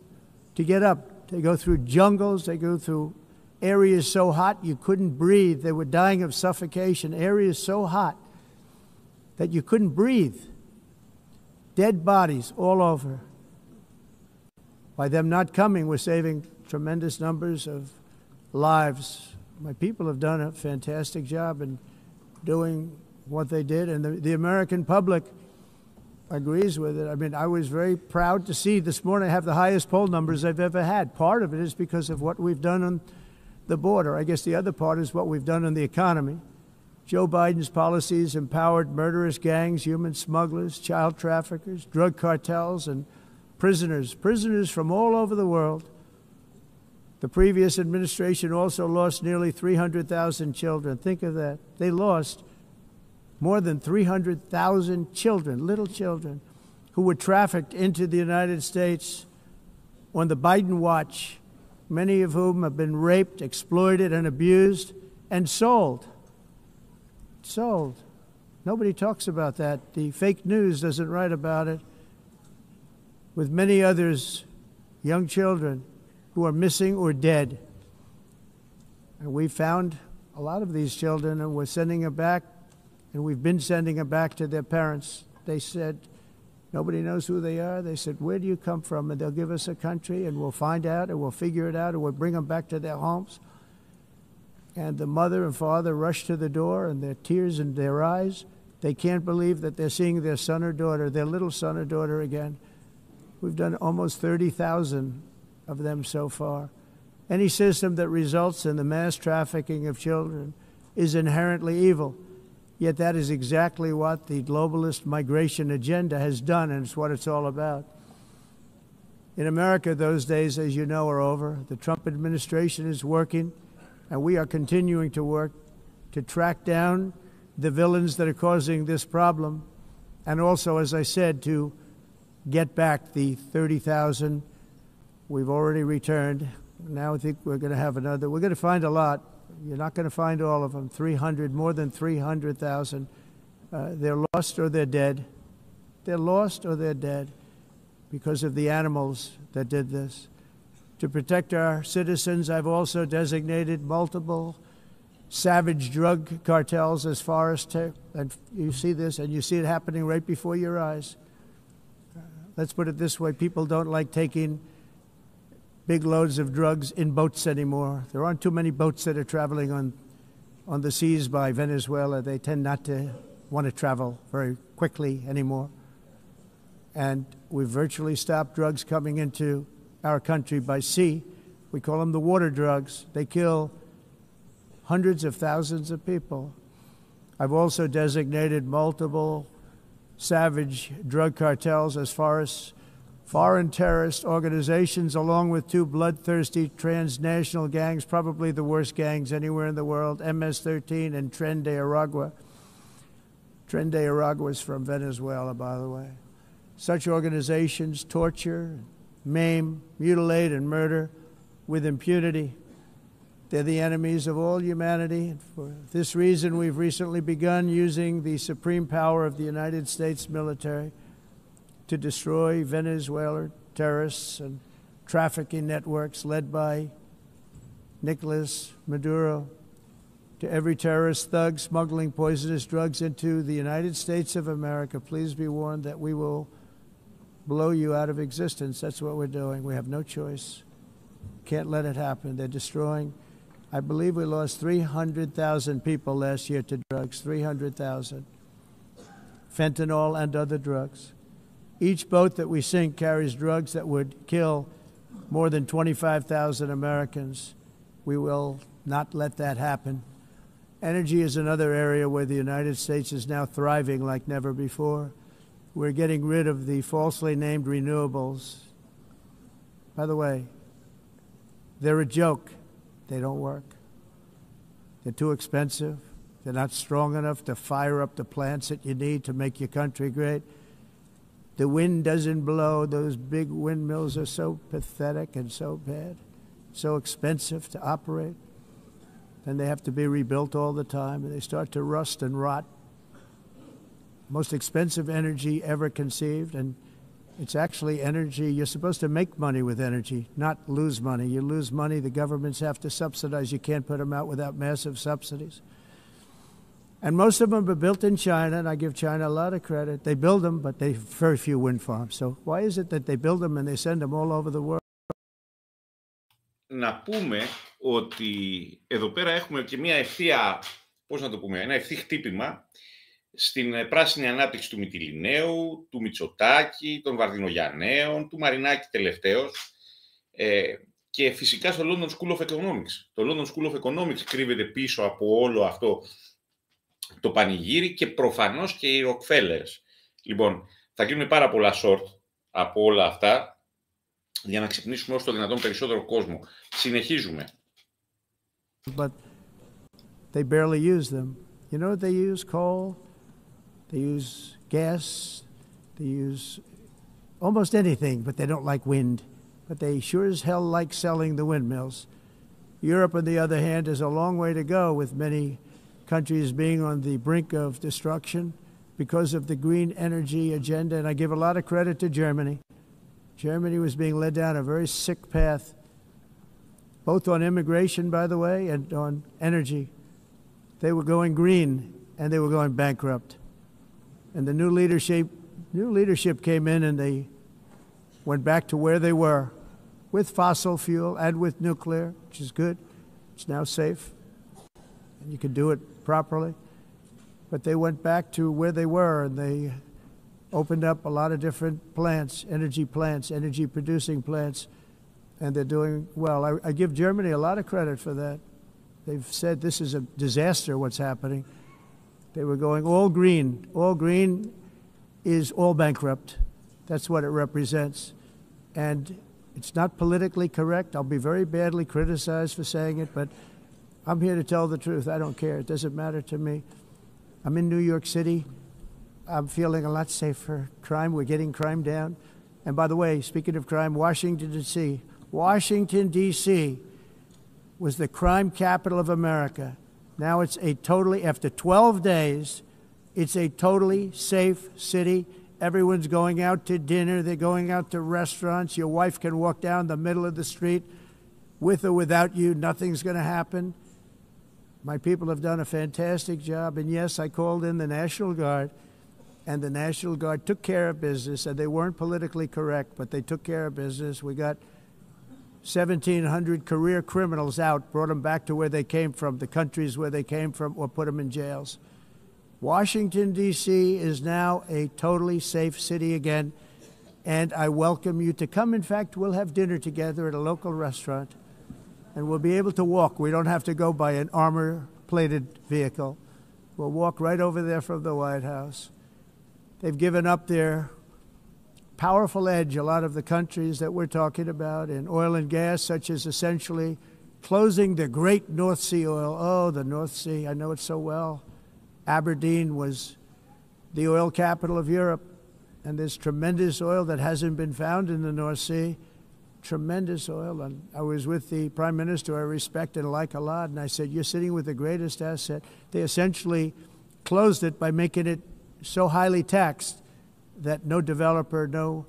to get up. They go through jungles, they go through areas so hot you couldn't breathe. They were dying of suffocation, areas so hot that you couldn't breathe. Dead bodies all over. By them not coming, we're saving tremendous numbers of lives. My people have done a fantastic job in doing what they did, and the American public agrees with it. I mean, I was very proud to see this morning I have the highest poll numbers I've ever had. Part of it is because of what we've done on the border. I guess the other part is what we've done on the economy. Joe Biden's policies empowered murderous gangs, human smugglers, child traffickers, drug cartels, and prisoners from all over the world. The previous administration also lost nearly 300,000 children. Think of that. They lost more than 300,000 children, little children, who were trafficked into the United States on the Biden watch, many of whom have been raped, exploited, and abused, and sold. Sold. Nobody talks about that. The fake news doesn't write about it. With many others, young children who are missing or dead. And we found a lot of these children, and we're sending them back, and we've been sending them back to their parents. They said, nobody knows who they are. They said, where do you come from? And they'll give us a country, and we'll find out, and we'll figure it out, and we'll bring them back to their homes. And the mother and father rush to the door, and their tears in their eyes. They can't believe that they're seeing their son or daughter, their little son or daughter again. We've done almost 30,000 of them so far. Any system that results in the mass trafficking of children is inherently evil. Yet that is exactly what the globalist migration agenda has done, and it's what it's all about. In America, those days, as you know, are over. The Trump administration is working, and we are continuing to work to track down the villains that are causing this problem, and also, as I said, to get back the 30,000 we've already returned. Now I think we're going to have another. We're going to find a lot. You're not going to find all of them. 300, more than 300,000. They're lost or they're dead. They're lost or they're dead because of the animals that did this. To protect our citizens, I've also designated multiple savage drug cartels as forest. And you see this, and you see it happening right before your eyes. Let's put it this way. People don't like taking big loads of drugs in boats anymore. There aren't too many boats that are traveling on the seas by Venezuela. They tend not to want to travel very quickly anymore. And we've virtually stopped drugs coming into our country by sea. We call them the water drugs. They kill hundreds of thousands of people. I've also designated multiple savage drug cartels as far as foreign terrorist organizations, along with two bloodthirsty transnational gangs, probably the worst gangs anywhere in the world, MS-13 and Tren de Aragua. Tren de Aragua is from Venezuela, by the way. Such organizations torture, maim, mutilate, and murder with impunity. They're the enemies of all humanity. And for this reason, we've recently begun using the supreme power of the United States military to destroy Venezuelan terrorists and trafficking networks led by Nicolas Maduro. To every terrorist thug smuggling poisonous drugs into the United States of America, please be warned that we will blow you out of existence. That's what we're doing. We have no choice. Can't let it happen. They're destroying. I believe we lost 300,000 people last year to drugs, 300,000. Fentanyl and other drugs. Each boat that we sink carries drugs that would kill more than 25,000 Americans. We will not let that happen. Energy is another area where the United States is now thriving like never before. We're getting rid of the falsely named renewables. By the way, they're a joke. They don't work. They're too expensive. They're not strong enough to fire up the plants that you need to make your country great. The wind doesn't blow. Those big windmills are so pathetic and so bad, so expensive to operate. Then they have to be rebuilt all the time, and they start to rust and rot. Most expensive energy ever conceived, and it's actually energy. You're supposed to make money with energy, not lose money. You lose money, the governments have to subsidize. You can't put them out without massive subsidies. And most of them are built in China, and I give China a lot of credit. They build them, but they very few wind farms. So why is it that they build them and they send them all over the world? Να πούμε ότι εδώ πέρα έχουμε και μια ευθεία, πώς να το πούμε, ένα ευθύ χτύπημα στην πράσινη ανάπτυξη του Μυτιληναίου, του Μητσοτάκη, των Βαρδινογιανναίων, του Μαρινάκη τελευταίος και φυσικά στο London School of Economics. Το London School of Economics κρύβεται πίσω από όλο αυτό το πανηγύρι και προφανώς και οι Rockefellers. Λοιπόν, θα γίνουν πάρα πολλά short από όλα αυτά για να ξυπνήσουμε όσο το δυνατόν περισσότερο κόσμο. Συνεχίζουμε. But they barely use them. You know what they use? Coal. They use gas. They use almost anything, but they don't like wind. But they sure as hell like selling the windmills. Europe, on the other hand, has a long way to go, with many countries being on the brink of destruction because of the green energy agenda. And I give a lot of credit to Germany. Germany was being led down a very sick path, both on immigration, by the way, and on energy. They were going green, and they were going bankrupt. And the new leadership came in, and they went back to where they were, with fossil fuel and with nuclear, which is good. It's now safe, and you can do it properly. But they went back to where they were, and they opened up a lot of different plants, energy-producing plants, and they're doing well. I give Germany a lot of credit for that. They've said this is a disaster, what's happening. They were going all green. All green is all bankrupt. That's what it represents. And it's not politically correct. I'll be very badly criticized for saying it, but I'm here to tell the truth. I don't care. It doesn't matter to me. I'm in New York City. I'm feeling a lot safer. Crime, we're getting crime down. And by the way, speaking of crime, Washington, D.C. was the crime capital of America. Now it's after 12 days, it's a totally safe city. Everyone's going out to dinner. They're going out to restaurants. Your wife can walk down the middle of the street with or without you. Nothing's going to happen. My people have done a fantastic job. And yes, I called in the National Guard, and the National Guard took care of business, and they weren't politically correct, but they took care of business. We got 1,700 career criminals out, brought them back to where they came from, the countries where they came from, or put them in jails. Washington, D.C. is now a totally safe city again, and I welcome you to come. In fact, we'll have dinner together at a local restaurant, and we'll be able to walk. We don't have to go by an armor-plated vehicle. We'll walk right over there from the White House. They've given up their powerful edge, a lot of the countries that we're talking about, in oil and gas, such as essentially closing the great North Sea oil. Oh, the North Sea, I know it so well. Aberdeen was the oil capital of Europe, and there's tremendous oil that hasn't been found in the North Sea. Tremendous oil. And I was with the Prime Minister I respect and like a lot, and I said, you're sitting with the greatest asset. They essentially closed it by making it so highly taxed that no developer, no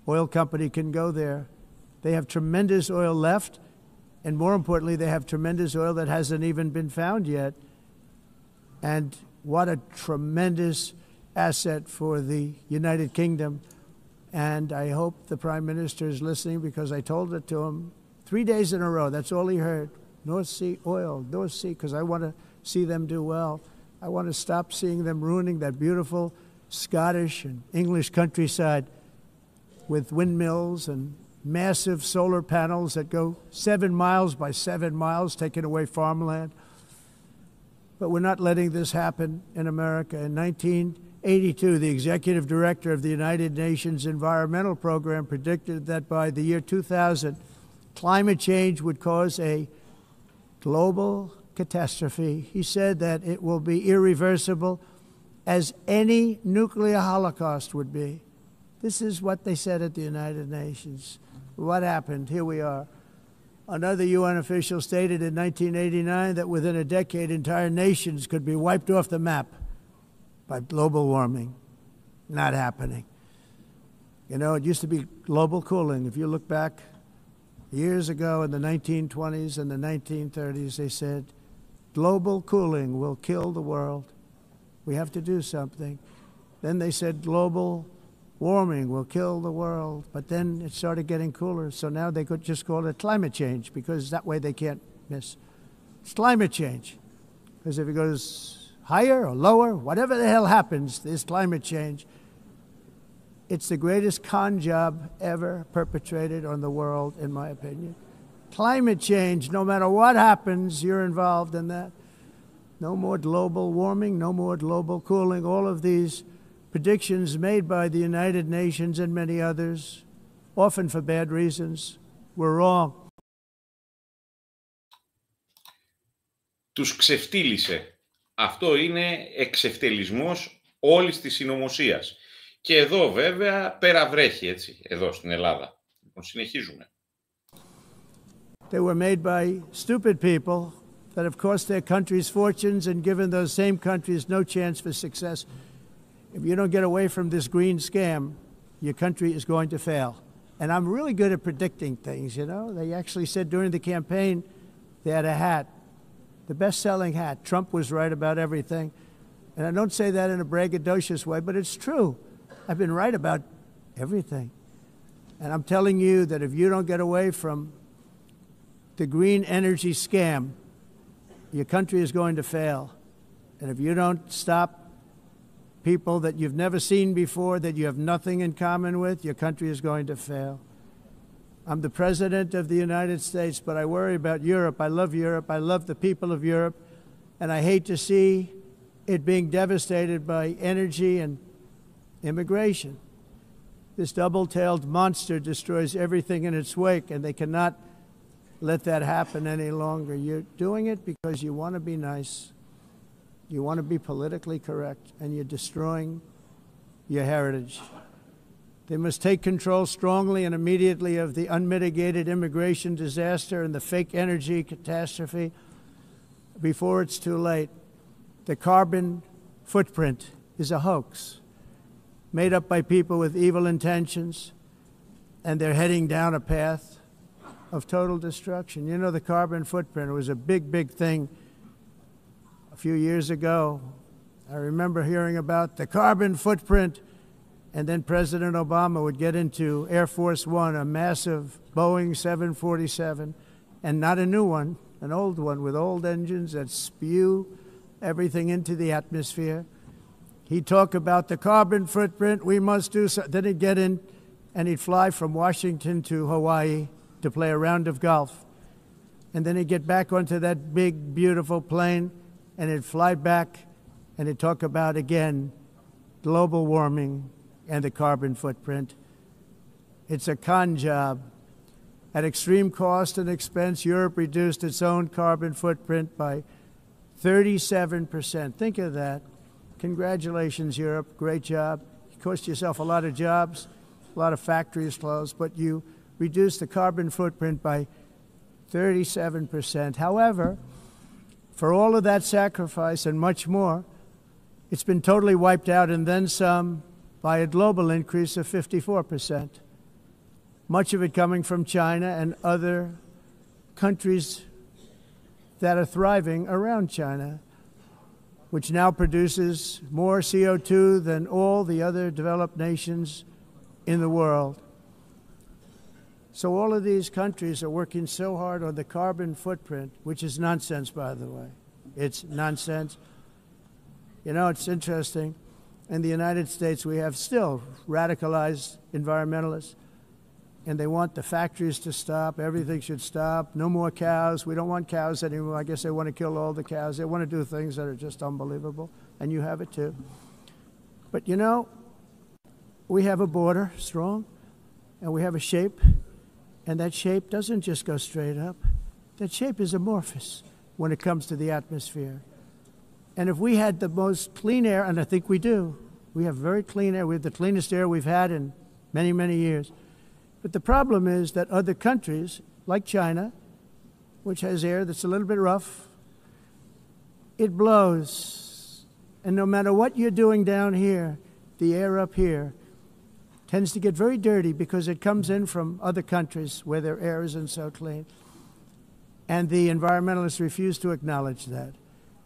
oil company can go there. They have tremendous oil left, and more importantly, they have tremendous oil that hasn't even been found yet. And what a tremendous asset for the United Kingdom. And I hope the Prime Minister is listening, because I told it to him 3 days in a row. That's all he heard. North Sea oil, North Sea, because I want to see them do well. I want to stop seeing them ruining that beautiful Scottish and English countryside with windmills and massive solar panels that go 7 miles by 7 miles, taking away farmland. But we're not letting this happen in America. In 1982, the executive director of the United Nations Environmental Program predicted that by the year 2000, climate change would cause a global catastrophe. He said that it will be irreversible, as any nuclear holocaust would be. This is what they said at the United Nations. What happened? Here we are. Another UN official stated in 1989 that within a decade, entire nations could be wiped off the map by global warming. Not happening. You know, it used to be global cooling. If you look back years ago in the 1920s and the 1930s, they said, global cooling will kill the world. We have to do something. Then they said global warming will kill the world. But then it started getting cooler. So now they could just call it climate change, because that way they can't miss. It's climate change. Because if it goes higher or lower, whatever the hell happens, there's climate change. It's the greatest con job ever perpetrated on the world, in my opinion. Climate change, no matter what happens, you're involved in that. No more global warming, no more global cooling. All of these predictions made by the United Nations and many others, often for bad reasons, were wrong. Τους ξεφτύλισε. Αυτό είναι εξευτελισμός όλης της συνωμοσίας. Και εδώ βέβαια πέρα βρέχει, έτσι, εδώ στην Ελλάδα. Λοιπόν, συνεχίζουμε. They were made by stupid people that have cost their countries fortunes and given those same countries no chance for success. If you don't get away from this green scam, your country is going to fail. And I'm really good at predicting things, you know. They actually said during the campaign they had a hat, the best-selling hat. Trump was right about everything. And I don't say that in a braggadocious way, but it's true. I've been right about everything. And I'm telling you that if you don't get away from the green energy scam, your country is going to fail. And if you don't stop people that you've never seen before, that you have nothing in common with, your country is going to fail. I'm the President of the United States, but I worry about Europe. I love Europe. I love the people of Europe. And I hate to see it being devastated by energy and immigration. This double-tailed monster destroys everything in its wake, and they cannot let that happen any longer. You're doing it because you want to be nice. You want to be politically correct, and you're destroying your heritage. They must take control strongly and immediately of the unmitigated immigration disaster and the fake energy catastrophe before it's too late. The carbon footprint is a hoax made up by people with evil intentions, and they're heading down a path of total destruction. You know, the carbon footprint was a big, big thing a few years ago. I remember hearing about the carbon footprint, and then President Obama would get into Air Force One, a massive Boeing 747, and not a new one, an old one with old engines that spew everything into the atmosphere. He'd talk about the carbon footprint, we must do so. Then he'd get in and he'd fly from Washington to Hawaii to play a round of golf. And then he'd get back onto that big, beautiful plane and he'd fly back and they talk about, again, global warming and the carbon footprint. It's a con job. At extreme cost and expense, Europe reduced its own carbon footprint by 37%. Think of that. Congratulations, Europe. Great job. You cost yourself a lot of jobs, a lot of factories closed, but you reduced the carbon footprint by 37%. However, for all of that sacrifice and much more, it's been totally wiped out and then some by a global increase of 54%. Much of it coming from China and other countries that are thriving around China, which now produces more CO2 than all the other developed nations in the world. So all of these countries are working so hard on the carbon footprint, which is nonsense, by the way. It's nonsense. You know, it's interesting. In the United States, we have still radicalized environmentalists, and they want the factories to stop. Everything should stop. No more cows. We don't want cows anymore. I guess they want to kill all the cows. They want to do things that are just unbelievable, and you have it too. But, you know, we have a border, strong, and we have a shape, and that shape doesn't just go straight up. That shape is amorphous when it comes to the atmosphere. And if we had the most clean air, and I think we do, we have very clean air. We have the cleanest air we've had in many, many years. But the problem is that other countries, like China, which has air that's a little bit rough, it blows. And no matter what you're doing down here, the air up here tends to get very dirty because it comes in from other countries where their air isn't so clean. And the environmentalists refuse to acknowledge that.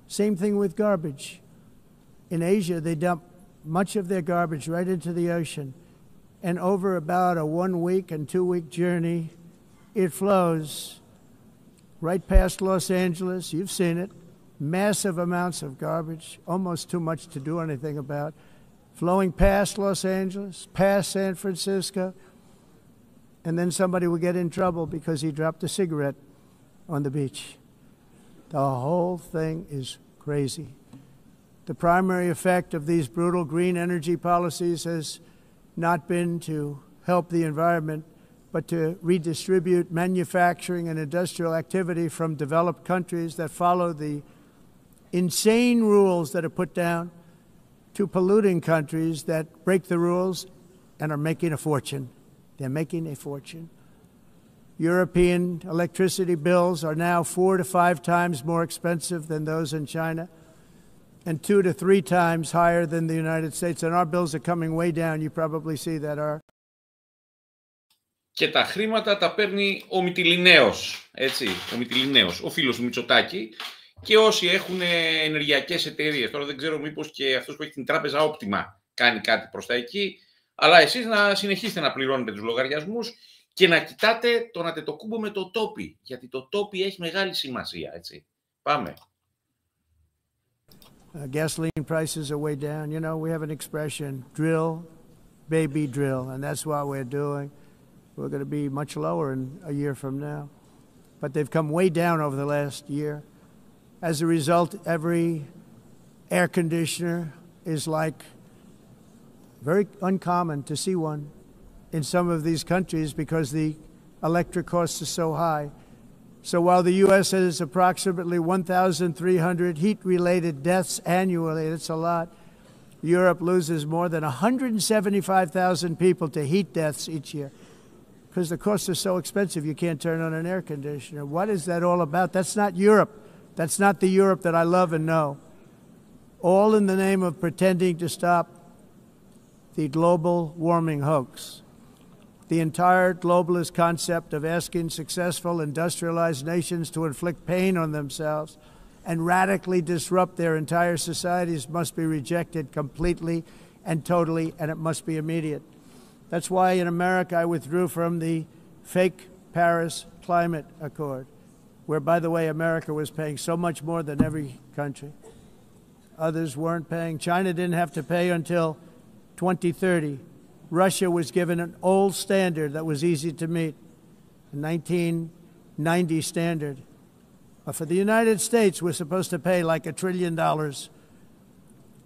Same thing with garbage. In Asia, they dump much of their garbage right into the ocean. And over about a 1 week and 2 week journey, it flows right past Los Angeles. You've seen it. Massive amounts of garbage, almost too much to do anything about, flowing past Los Angeles, past San Francisco, and then somebody will get in trouble because he dropped a cigarette on the beach. The whole thing is crazy. The primary effect of these brutal green energy policies has not been to help the environment, but to redistribute manufacturing and industrial activity from developed countries that follow the insane rules that are put down to polluting countries that break the rules and are making a fortune. They're making a fortune. European electricity bills are now 4 to 5 times more expensive than those in China, and 2 to 3 times higher than the United States. And our bills are coming way down. You probably see that. Και τα χρήματα τα παίρνει ο Μυτιληναίος, έτσι, ο Μυτιληναίος, ο φίλος του Μητσοτάκη, και όσοι έχουν ενεργειακές εταιρείες. Τώρα δεν ξέρω μήπως και αυτός που έχει την τράπεζα Όπτιμα κάνει κάτι προς τα εκεί, αλλά εσείς να συνεχίσετε να πληρώνετε τους λογαριασμούς και να κοιτάτε τον Αντετοκούμπο με το τόπι, γιατί το τόπι έχει μεγάλη σημασία, έτσι. Πάμε. Gasoline prices are way down. You know, we have an expression, drill, baby, drill, and that's what we're doing. We're going to be much lower in a year from now. But they've come way down over the last year. As a result, every air conditioner is like very uncommon to see one in some of these countries because the electric costs are so high. So while the U.S. has approximately 1,300 heat-related deaths annually, that's a lot, Europe loses more than 175,000 people to heat deaths each year because the costs are so expensive you can't turn on an air conditioner. What is that all about? That's not Europe. That's not the Europe that I love and know. All in the name of pretending to stop the global warming hoax. The entire globalist concept of asking successful industrialized nations to inflict pain on themselves and radically disrupt their entire societies must be rejected completely and totally, and it must be immediate. That's why in America I withdrew from the fake Paris Climate Accord, where, by the way, America was paying so much more than every country. Others weren't paying. China didn't have to pay until 2030. Russia was given an old standard that was easy to meet, a 1990 standard. But for the United States, we're supposed to pay like $1 trillion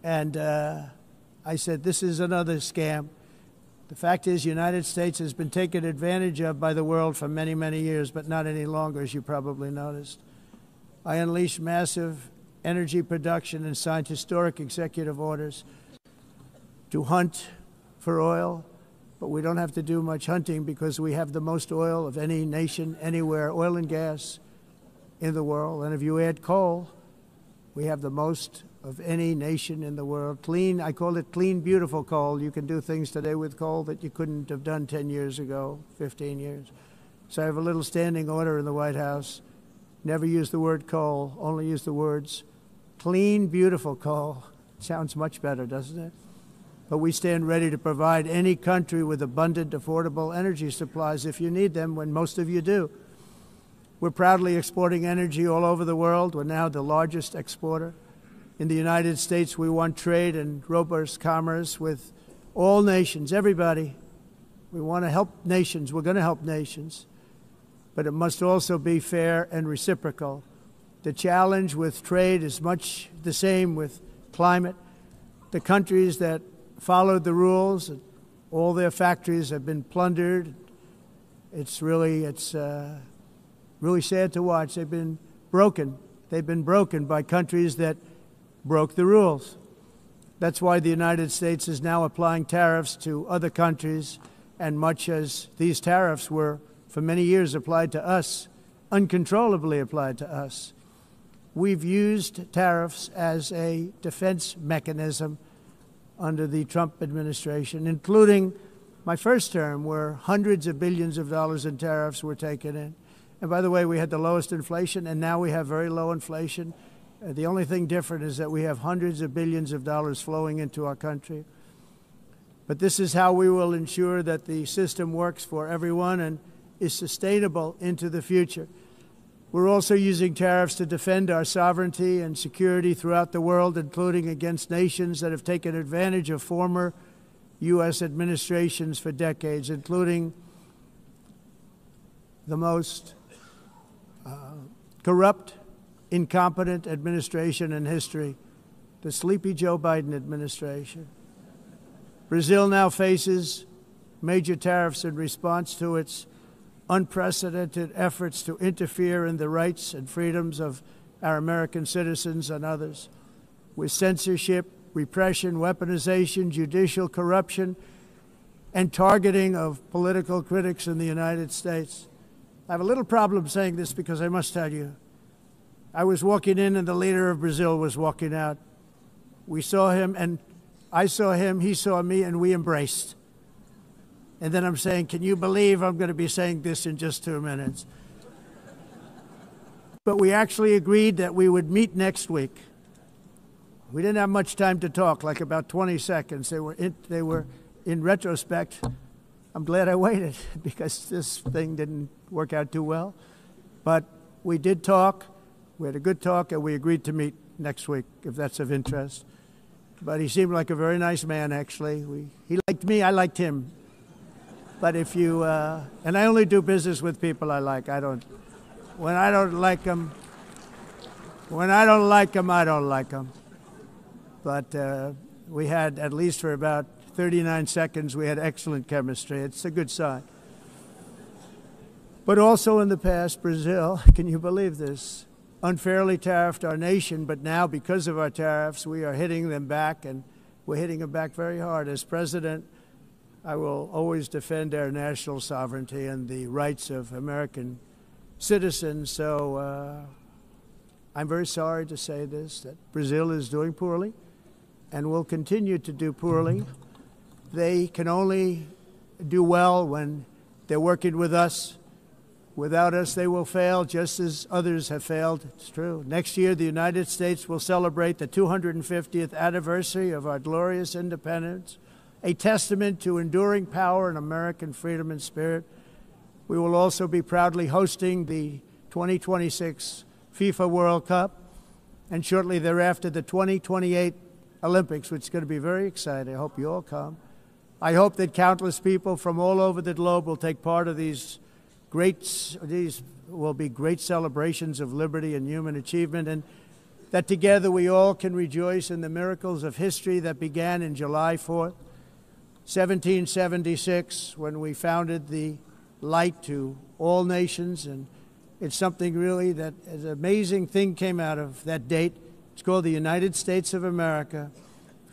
And I said, this is another scam. The fact is, the United States has been taken advantage of by the world for many, many years, but not any longer, as you probably noticed. I unleashed massive energy production and signed historic executive orders to hunt for oil, but we don't have to do much hunting because we have the most oil of any nation anywhere, oil and gas in the world. And if you add coal, we have the most of any nation in the world. Clean, I call it clean, beautiful coal. You can do things today with coal that you couldn't have done 10 years ago, 15 years. So I have a little standing order in the White House. Never use the word coal, only use the words clean, beautiful coal. Sounds much better, doesn't it? But we stand ready to provide any country with abundant, affordable energy supplies if you need them, when most of you do. We're proudly exporting energy all over the world. We're now the largest exporter. In the United States, we want trade and robust commerce with all nations, everybody. We want to help nations. We're going to help nations. But it must also be fair and reciprocal. The challenge with trade is much the same with climate. The countries that followed the rules, all their factories have been plundered. It's really sad to watch. They've been broken. They've been broken by countries that broke the rules. That's why the United States is now applying tariffs to other countries, and much as these tariffs were for many years applied to us, uncontrollably applied to us. We've used tariffs as a defense mechanism under the Trump administration, including my first term, where hundreds of billions of dollars in tariffs were taken in. And by the way, we had the lowest inflation, and now we have very low inflation. The only thing different is that we have hundreds of billions of dollars flowing into our country. But this is how we will ensure that the system works for everyone and is sustainable into the future. We're also using tariffs to defend our sovereignty and security throughout the world, including against nations that have taken advantage of former U.S. administrations for decades, including the most corrupt, incompetent administration in history, the sleepy Joe Biden administration. Brazil now faces major tariffs in response to its unprecedented efforts to interfere in the rights and freedoms of our American citizens and others, with censorship, repression, weaponization, judicial corruption, and targeting of political critics in the United States. I have a little problem saying this because I must tell you, I was walking in and the leader of Brazil was walking out. We saw him and I saw him, he saw me, and we embraced. And then I'm saying, can you believe I'm going to be saying this in just 2 minutes? But we actually agreed that we would meet next week. We didn't have much time to talk, like about 20 seconds. They were in retrospect, I'm glad I waited because this thing didn't work out too well. But we did talk. We had a good talk, and we agreed to meet next week, if that's of interest. But he seemed like a very nice man, actually. He liked me, I liked him. But if you, and I only do business with people I like. When I don't like them, I don't like them. But we had, at least for about 39 seconds, we had excellent chemistry. It's a good sign. But also in the past, Brazil, can you believe this, unfairly tariffed our nation, but now because of our tariffs, we are hitting them back, and we're hitting them back very hard. As president, I will always defend our national sovereignty and the rights of American citizens. So I'm very sorry to say this, that Brazil is doing poorly and will continue to do poorly. They can only do well when they're working with us. Without us, they will fail, just as others have failed. It's true. Next year, the United States will celebrate the 250th anniversary of our glorious independence, a testament to enduring power and American freedom and spirit. We will also be proudly hosting the 2026 FIFA World Cup, and shortly thereafter, the 2028 Olympics, which is going to be very exciting. I hope you all come. I hope that countless people from all over the globe will take part of these will be great celebrations of liberty and human achievement. And that together we all can rejoice in the miracles of history that began in July 4th, 1776, when we founded the light to all nations. And it's something really that an amazing thing came out of that date. It's called the United States of America.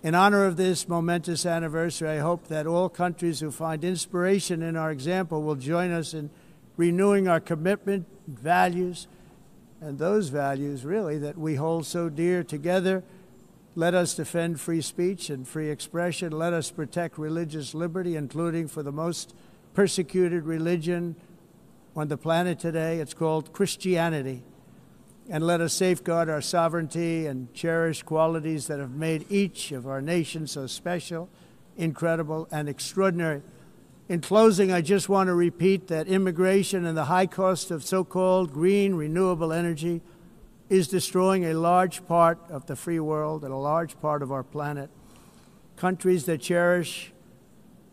In honor of this momentous anniversary, I hope that all countries who find inspiration in our example will join us in renewing our commitment, values, and those values really that we hold so dear. Together, let us defend free speech and free expression. Let us protect religious liberty, including for the most persecuted religion on the planet today. It's called Christianity. And let us safeguard our sovereignty and cherish qualities that have made each of our nations so special, incredible, and extraordinary. In closing, I just want to repeat that immigration and the high cost of so-called green renewable energy is destroying a large part of the free world and a large part of our planet. Countries that cherish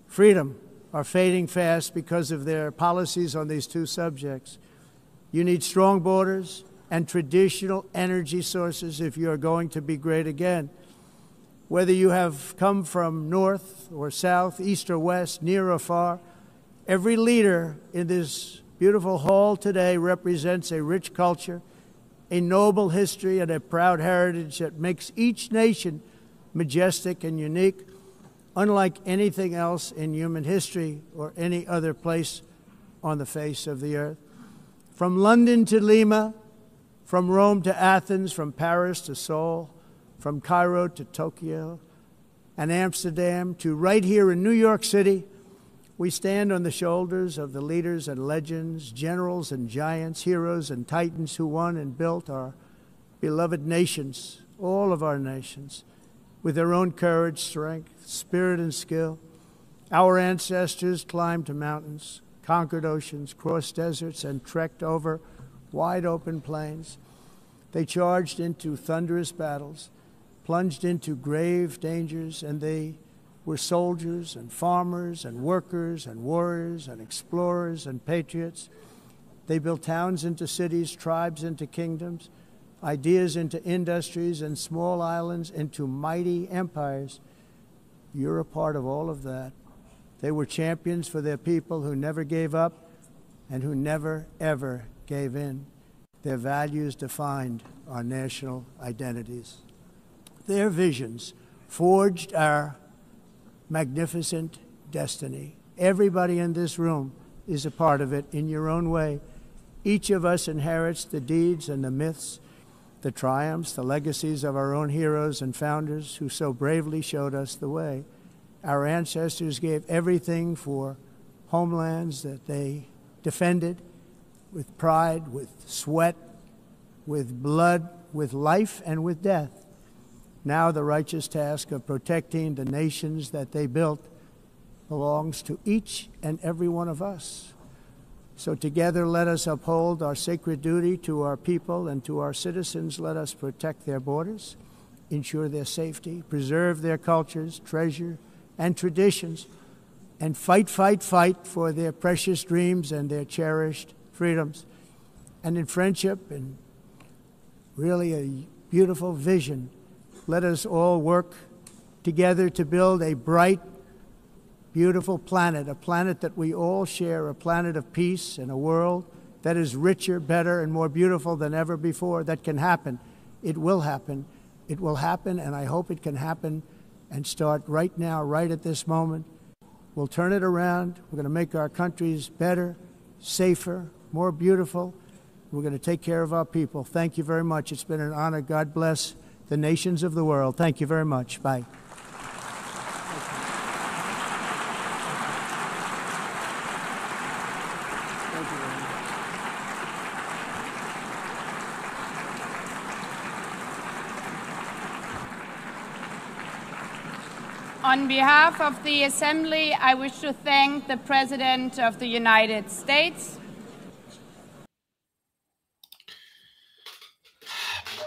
freedom are fading fast because of their policies on these two subjects. You need strong borders and traditional energy sources if you are going to be great again. Whether you have come from north or south, east or west, near or far, every leader in this beautiful hall today represents a rich culture, a noble history, and a proud heritage that makes each nation majestic and unique, unlike anything else in human history or any other place on the face of the earth. From London to Lima, from Rome to Athens, from Paris to Seoul, from Cairo to Tokyo and Amsterdam to right here in New York City, we stand on the shoulders of the leaders and legends, generals and giants, heroes and titans who won and built our beloved nations, all of our nations, with their own courage, strength, spirit, and skill. Our ancestors climbed mountains, conquered oceans, crossed deserts, and trekked over wide-open plains. They charged into thunderous battles, plunged into grave dangers, and they were soldiers and farmers and workers and warriors and explorers and patriots. They built towns into cities, tribes into kingdoms, ideas into industries, and small islands into mighty empires. You're a part of all of that. They were champions for their people who never gave up and who never, ever gave in. Their values defined our national identities. Their visions forged our magnificent destiny. Everybody in this room is a part of it in your own way. Each of us inherits the deeds and the myths, the triumphs, the legacies of our own heroes and founders who so bravely showed us the way. Our ancestors gave everything for homelands that they defended with pride, with sweat, with blood, with life, and with death. Now the righteous task of protecting the nations that they built belongs to each and every one of us. So together let us uphold our sacred duty to our people and to our citizens. Let us protect their borders, ensure their safety, preserve their cultures, treasure, and traditions, and fight, fight, fight for their precious dreams and their cherished freedoms. And in friendship and really a beautiful vision, let us all work together to build a bright, beautiful planet, a planet that we all share, a planet of peace and a world that is richer, better, and more beautiful than ever before. That can happen. It will happen. It will happen, and I hope it can happen and start right now, right at this moment. We'll turn it around. We're going to make our countries better, safer, more beautiful. We're going to take care of our people. Thank you very much. It's been an honor. God bless the nations of the world. Thank you very much. Bye. On behalf of the Assembly, I wish to thank the President of the United States.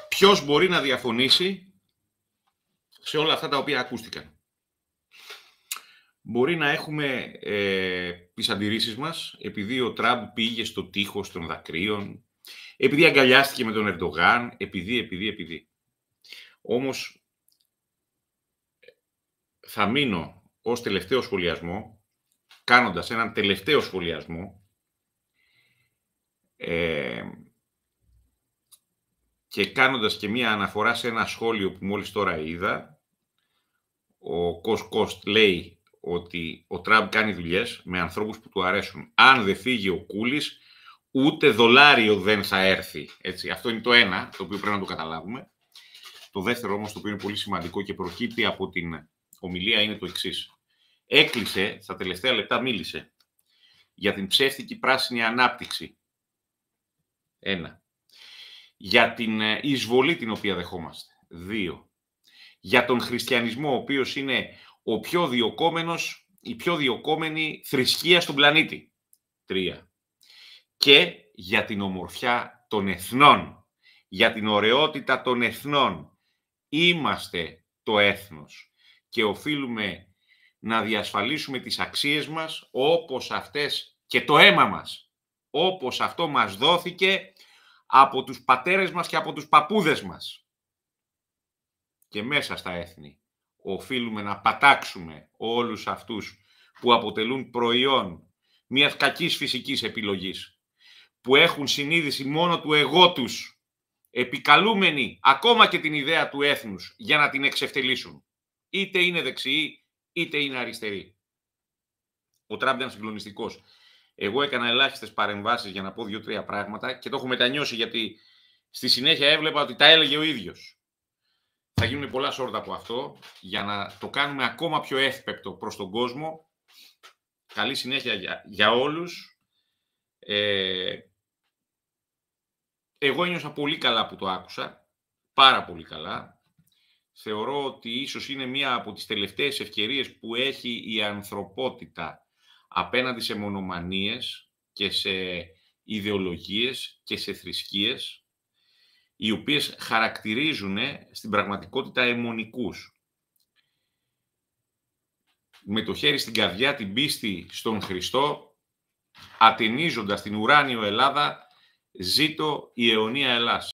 Ποιος μπορεί να διαφωνήσει σε όλα αυτά τα οποία ακούστηκαν? Μπορεί να έχουμε τις αντιρρήσεις μας, επειδή ο Τραμπ πήγε στο τείχος των δακρύων, επειδή αγκαλιάστηκε με τον Ερντογάν, επειδή. Όμως θα μείνω ως τελευταίο σχολιασμό, κάνοντας έναν τελευταίο σχολιασμό και κάνοντας και μία αναφορά σε ένα σχόλιο που μόλις τώρα είδα. Ο Κοστ λέει ότι ο Τραμπ κάνει δουλειές με ανθρώπους που του αρέσουν. Αν δεν φύγει ο Κούλης, ούτε δολάριο δεν θα έρθει. Έτσι, αυτό είναι το ένα, το οποίο πρέπει να το καταλάβουμε. Το δεύτερο όμως, το οποίο είναι πολύ σημαντικό και προκύπτει από την ομιλία, είναι το εξής. Έκλεισε, στα τελευταία λεπτά μίλησε για την ψεύτικη πράσινη ανάπτυξη. Ένα. Για την εισβολή την οποία δεχόμαστε. 2. Για τον χριστιανισμό, ο οποίος είναι ο πιο διωκόμενος, η πιο διωκόμενη θρησκεία στον πλανήτη. 3. Και για την ομορφιά των εθνών, για την ωραιότητα των εθνών. Είμαστε το έθνος και οφείλουμε να διασφαλίσουμε τις αξίες μας όπως αυτές και το αίμα μας, όπως αυτό μας δόθηκε από τους πατέρες μας και από τους παππούδες μας. Και μέσα στα έθνη οφείλουμε να πατάξουμε όλους αυτούς που αποτελούν προϊόν μιας κακής φυσικής επιλογής, που έχουν συνείδηση μόνο του εγώ τους, επικαλούμενοι ακόμα και την ιδέα του έθνους για να την εξευτελίσουν. Είτε είναι δεξιοί, είτε είναι αριστεροί. Ο Τραμπ ήταν συγκλονιστικός. Εγώ έκανα ελάχιστες παρεμβάσεις για να πω 2-3 πράγματα και το έχω μετανιώσει γιατί στη συνέχεια έβλεπα ότι τα έλεγε ο ίδιος. Θα γίνουν πολλά σόρτα από αυτό για να το κάνουμε ακόμα πιο εύπεπτο προς τον κόσμο. Καλή συνέχεια για όλους. Εγώ ένιωσα πολύ καλά που το άκουσα. Πάρα πολύ καλά. Θεωρώ ότι ίσως είναι μία από τις τελευταίες ευκαιρίες που έχει η ανθρωπότητα απέναντι σε μονομανίες και σε ιδεολογίες και σε θρησκείες, οι οποίες χαρακτηρίζουν στην πραγματικότητα αιμονικούς. Με το χέρι στην καρδιά την πίστη στον Χριστό, ατενίζοντας την ουράνιο Ελλάδα, ζήτω η αιωνία Ελλάς.